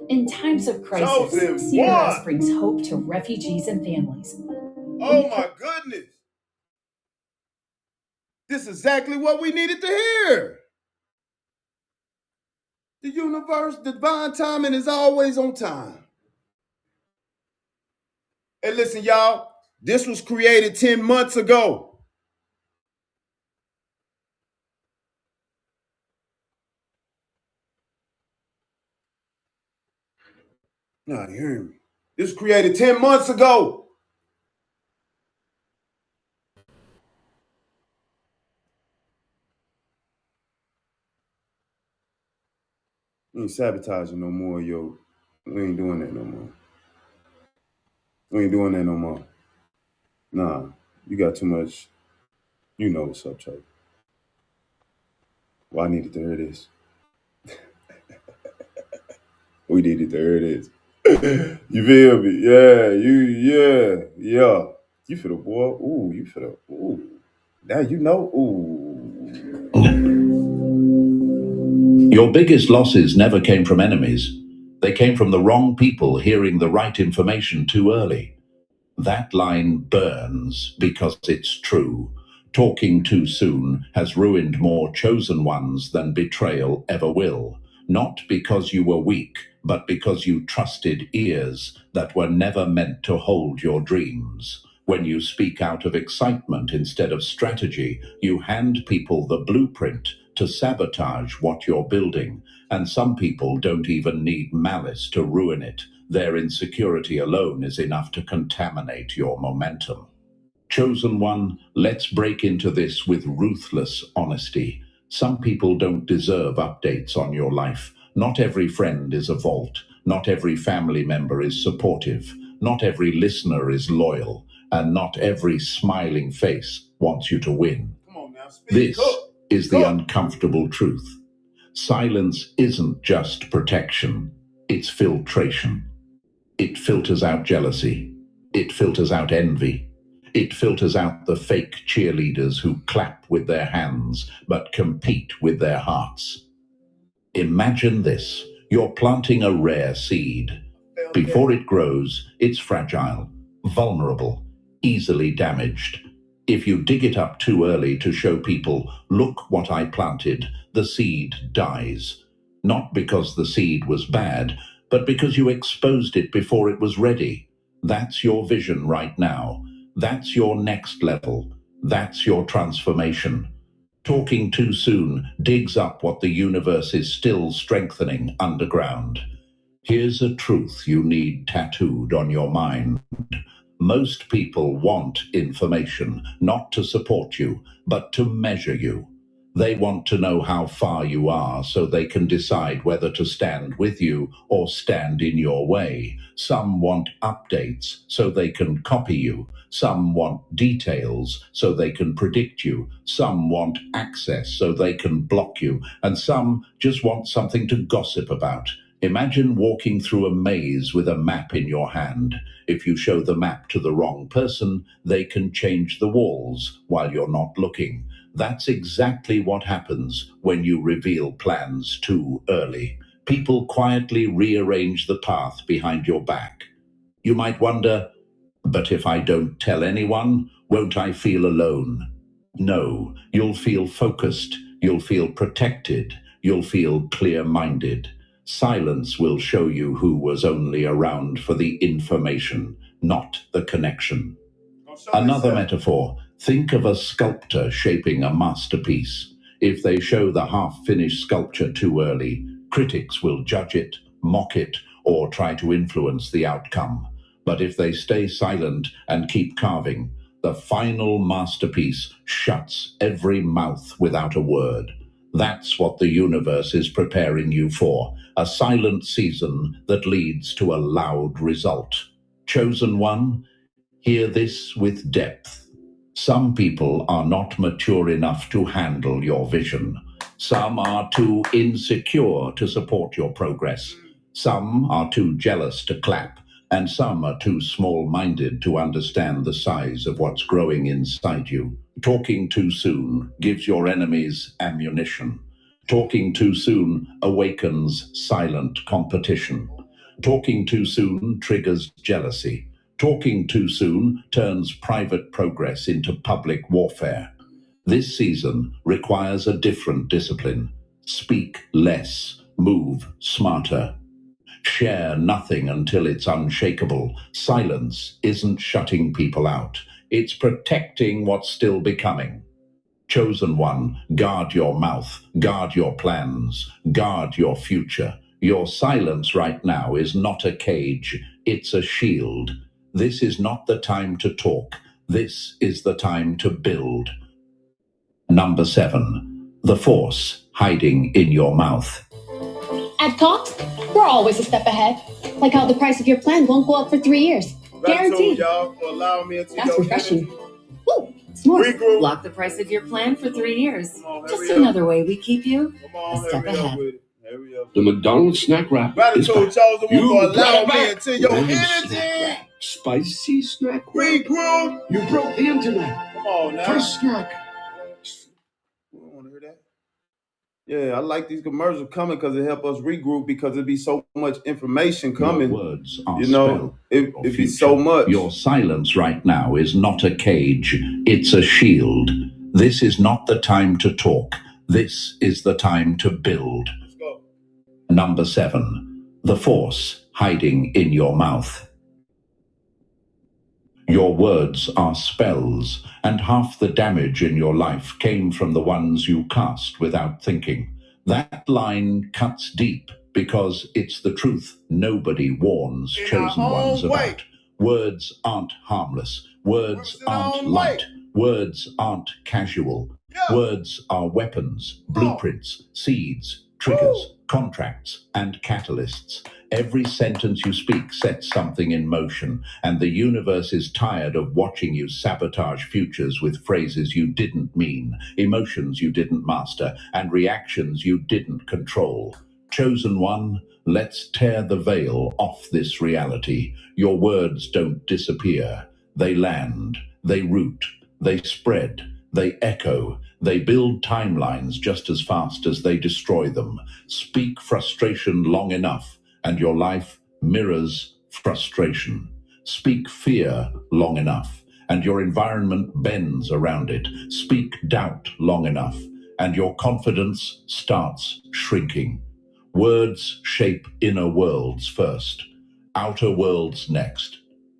Speaker 8: In times of crisis, CRS brings hope to refugees and families.
Speaker 2: Oh my goodness. This is exactly what we needed to hear. The universe, divine timing is always on time. Hey, listen, y'all, this was created 10 months ago. Nah, you hear me? This was created 10 months ago. We ain't sabotaging no more, yo. We ain't doing that no more. We ain't doing that no more. Nah, you got too much. You know what's up, Chuck. Well, I needed to hear this. We needed to hear this. You feel me? Yeah. You feel the boy? Ooh, you feel the, ooh. Now you know, ooh.
Speaker 1: Your biggest losses never came from enemies. They came from the wrong people hearing the right information too early. That line burns because it's true. Talking too soon has ruined more chosen ones than betrayal ever will. Not because you were weak, but because you trusted ears that were never meant to hold your dreams. When you speak out of excitement instead of strategy, you hand people the blueprint to sabotage what you're building. And some people don't even need malice to ruin it. Their insecurity alone is enough to contaminate your momentum. Chosen one, let's break into this with ruthless honesty. Some people don't deserve updates on your life. Not every friend is a vault. Not every family member is supportive. Not every listener is loyal. And not every smiling face wants you to win.
Speaker 2: Come on now, speak.
Speaker 1: This is the uncomfortable truth. Silence isn't just protection, it's filtration. It filters out jealousy. It filters out envy. It filters out the fake cheerleaders who clap with their hands but compete with their hearts. Imagine this. You're planting a rare seed. Before it grows, it's fragile, vulnerable, easily damaged. If you dig it up too early to show people, look what I planted, the seed dies. Not because the seed was bad, but because you exposed it before it was ready. That's your vision right now. That's your next level. That's your transformation. Talking too soon digs up what the universe is still strengthening underground. Here's a truth you need tattooed on your mind. Most people want information, not to support you, but to measure you. They want to know how far you are so they can decide whether to stand with you or stand in your way. Some want updates so they can copy you. Some want details so they can predict you. Some want access so they can block you. And some just want something to gossip about. Imagine walking through a maze with a map in your hand. If you show the map to the wrong person, they can change the walls while you're not looking. That's exactly what happens when you reveal plans too early. People quietly rearrange the path behind your back. You might wonder, but if I don't tell anyone, won't I feel alone? No, you'll feel focused, you'll feel protected, you'll feel clear-minded. Silence will show you who was only around for the information, not the connection. Another metaphor, think of a sculptor shaping a masterpiece. If they show the half-finished sculpture too early, critics will judge it, mock it, or try to influence the outcome. But if they stay silent and keep carving, the final masterpiece shuts every mouth without a word. That's what the universe is preparing you for, a silent season that leads to a loud result. Chosen one, hear this with depth. Some people are not mature enough to handle your vision. Some are too insecure to support your progress. Some are too jealous to clap. And some are too small-minded to understand the size of what's growing inside you. Talking too soon gives your enemies ammunition. Talking too soon awakens silent competition. Talking too soon triggers jealousy. Talking too soon turns private progress into public warfare. This season requires a different discipline. Speak less, move smarter. Share nothing until it's unshakable. Silence isn't shutting people out. It's protecting what's still becoming. Chosen one, guard your mouth, guard your plans, guard your future. Your silence right now is not a cage, it's a shield. This is not the time to talk. This is the time to build. Number 7. The force hiding in your mouth.
Speaker 8: At Cox, we're always a step ahead. Like how the price of your plan won't go up for 3 years. Guaranteed.
Speaker 2: Y'all for allowing me into
Speaker 8: That's refreshing. Woo, smart.
Speaker 2: Regroup.
Speaker 9: Lock the price of your plan for 3 years.
Speaker 2: On,
Speaker 9: Just another way we keep you
Speaker 2: Come on,
Speaker 9: a step ahead.
Speaker 2: Hurry up.
Speaker 10: The McDonald's snack wrap is
Speaker 2: Gratitude,
Speaker 10: back.
Speaker 2: Chosen One,
Speaker 10: You
Speaker 2: for allowing
Speaker 10: brought
Speaker 2: me
Speaker 10: back
Speaker 2: into your
Speaker 10: Lamb snack
Speaker 2: energy.
Speaker 10: wrap. Spicy snack wrap.
Speaker 2: Regroup.
Speaker 10: You broke the internet.
Speaker 2: Come on now.
Speaker 10: First snack.
Speaker 2: We don't want to hear that. Yeah, I like these commercials coming because it help us regroup because it be so much information coming.
Speaker 1: Your words are
Speaker 2: You know,
Speaker 1: spelled.
Speaker 2: it be so much.
Speaker 1: Your silence right now is not a cage, it's a shield. This is not the time to talk. This is the time to build.
Speaker 2: Let's go.
Speaker 1: Number 7. The force hiding in your mouth. Your words are spells, and half the damage in your life came from the ones you cast without thinking. That line cuts deep because it's the truth nobody warns
Speaker 2: In
Speaker 1: chosen
Speaker 2: our own
Speaker 1: ones
Speaker 2: way.
Speaker 1: about. Words aren't harmless. Words
Speaker 2: In our
Speaker 1: aren't
Speaker 2: own
Speaker 1: light.
Speaker 2: way.
Speaker 1: Words aren't casual.
Speaker 2: Yeah.
Speaker 1: Words are weapons, blueprints, seeds, triggers, contracts, and catalysts. Every sentence you speak sets something in motion, and the universe is tired of watching you sabotage futures with phrases you didn't mean, emotions you didn't master, and reactions you didn't control. Chosen One, let's tear the veil off this reality. Your words don't disappear. They land, they root, they spread, they echo, they build timelines just as fast as they destroy them. Speak frustration long enough, and your life mirrors frustration. Speak fear long enough, and your environment bends around it. Speak doubt long enough, and your confidence starts shrinking. Words shape inner worlds first, outer worlds next.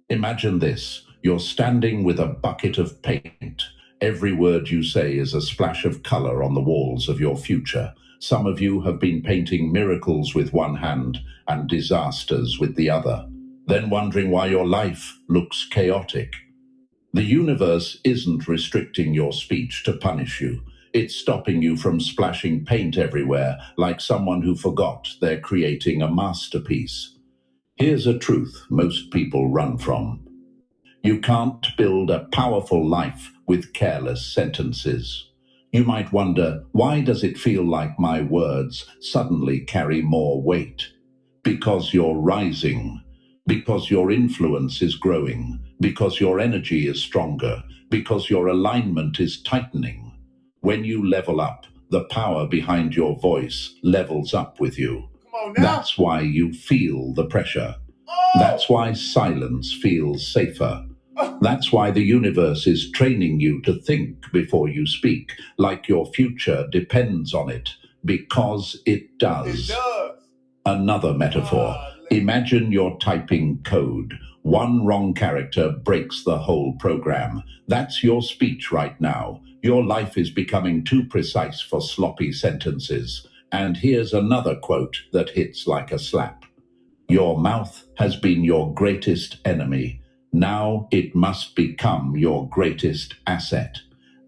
Speaker 1: Imagine this. You're standing with a bucket of paint. Every word you say is a splash of color on the walls of your future. Some of you have been painting miracles with one hand and disasters with the other, then wondering why your life looks chaotic. The universe isn't restricting your speech to punish you. It's stopping you from splashing paint everywhere like someone who forgot they're creating a masterpiece. Here's a truth most people run from. You can't build a powerful life with careless sentences. You might wonder, why does it feel like my words suddenly carry more weight? Because you're rising, because your influence is growing, because your energy is stronger, because your alignment is tightening. When you level up, the power behind your voice levels up with you.
Speaker 2: Come on now.
Speaker 1: That's why you feel the pressure. That's why silence feels safer. That's why the universe is training you to think before you speak, like your future depends on it, because it does.
Speaker 2: It does.
Speaker 1: Another metaphor. Imagine you're typing code. One wrong character breaks the whole program. That's your speech right now. Your life is becoming too precise for sloppy sentences. And here's another quote that hits like a slap. Your mouth has been your greatest enemy. Now it must become your greatest asset.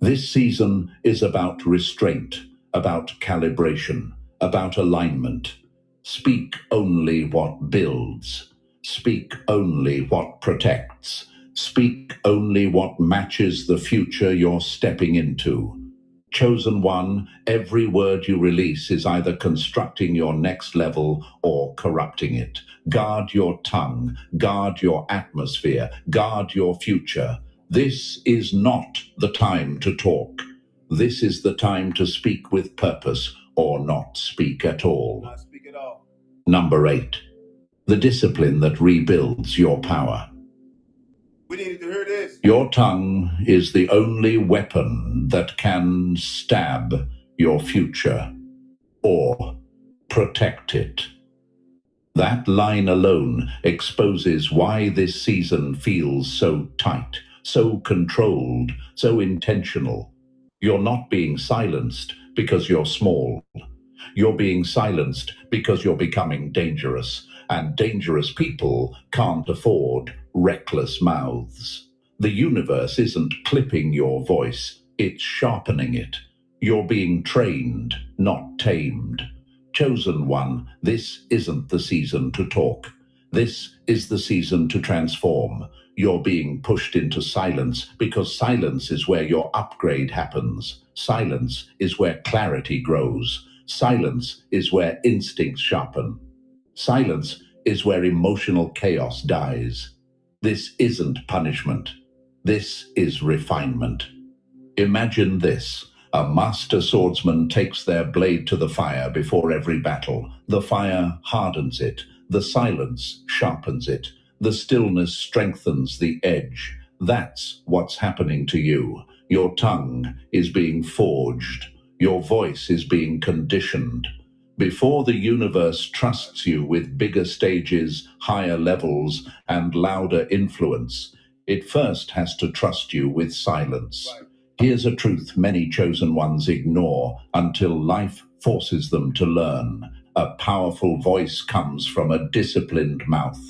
Speaker 1: This season is about restraint, about calibration, about alignment. Speak only what builds. Speak only what protects. Speak only what matches the future you're stepping into. Chosen One, every word you release is either constructing your next level or corrupting it. Guard your tongue, guard your atmosphere, guard your future. This is not the time to talk. This is the time to speak with purpose or not speak at all.
Speaker 2: Not speak at all.
Speaker 1: Number 8, the discipline that rebuilds your power.
Speaker 2: We needed to hear this.
Speaker 1: Your tongue is the only weapon that can stab your future or protect it. That line alone exposes why this season feels so tight, so controlled, so intentional. You're not being silenced because you're small. You're being silenced because you're becoming dangerous, and dangerous people can't afford reckless mouths. The universe isn't clipping your voice, it's sharpening it. You're being trained, not tamed. Chosen one, this isn't the season to talk. This is the season to transform. You're being pushed into silence because silence is where your upgrade happens. Silence is where clarity grows. Silence is where instincts sharpen. Silence is where emotional chaos dies. This isn't punishment. This is refinement. Imagine this. A master swordsman takes their blade to the fire before every battle. The fire hardens it. The silence sharpens it. The stillness strengthens the edge. That's what's happening to you. Your tongue is being forged. Your voice is being conditioned. Before the universe trusts you with bigger stages, higher levels, and louder influence, it first has to trust you with silence. Here's a truth many chosen ones ignore until life forces them to learn. A powerful voice comes from a disciplined mouth.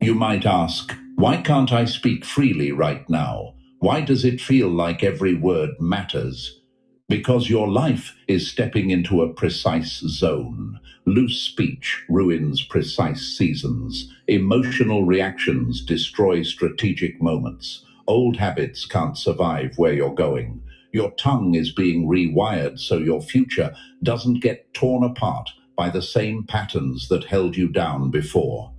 Speaker 1: You might ask, why can't I speak freely right now? Why does it feel like every word matters? Because your life is stepping into a precise zone. Loose speech ruins precise seasons. Emotional reactions destroy strategic moments. Old habits can't survive where you're going. Your tongue is being rewired so your future doesn't get torn apart by the same patterns that held you down before.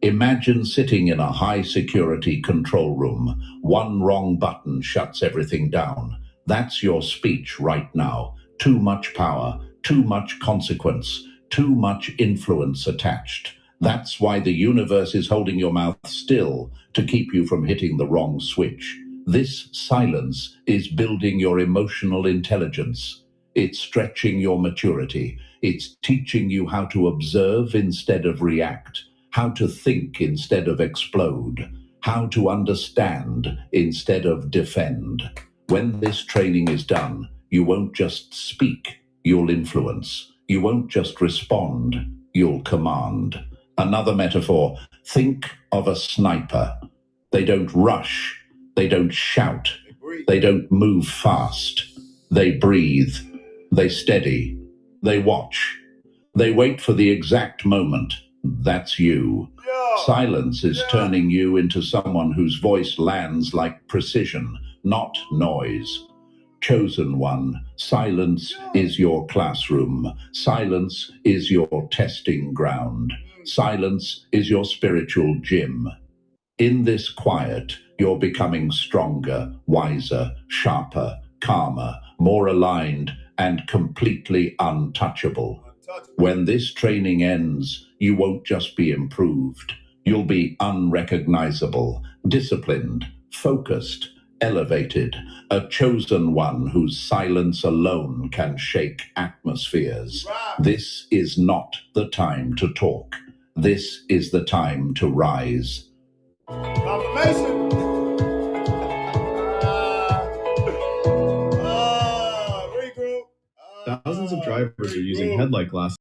Speaker 1: Imagine sitting in a high-security control room. One wrong button shuts everything down. That's your speech right now. Too much power, too much consequence, too much influence attached. That's why the universe is holding your mouth still to keep you from hitting the wrong switch. This silence is building your emotional intelligence. It's stretching your maturity. It's teaching you how to observe instead of react, how to think instead of explode, how to understand instead of defend. When this training is done, you won't just speak, you'll influence. You won't just respond, you'll command. Another metaphor, think of a sniper. They don't rush, they don't shout, they don't move fast. They breathe, they steady, they watch. They wait for the exact moment. That's you. Silence is turning you into someone whose voice lands like precision, not noise. Chosen one, silence is your classroom. Silence is your testing ground. Silence is your spiritual gym. In this quiet, you're becoming stronger, wiser, sharper, calmer, more aligned, and completely untouchable. When this training ends, you won't just be improved. You'll be unrecognizable, disciplined, focused, elevated, a chosen one whose silence alone can shake atmospheres. This is not the time to talk. This is the time to rise.
Speaker 2: Confirmation.
Speaker 11: Thousands of drivers are using headlight glasses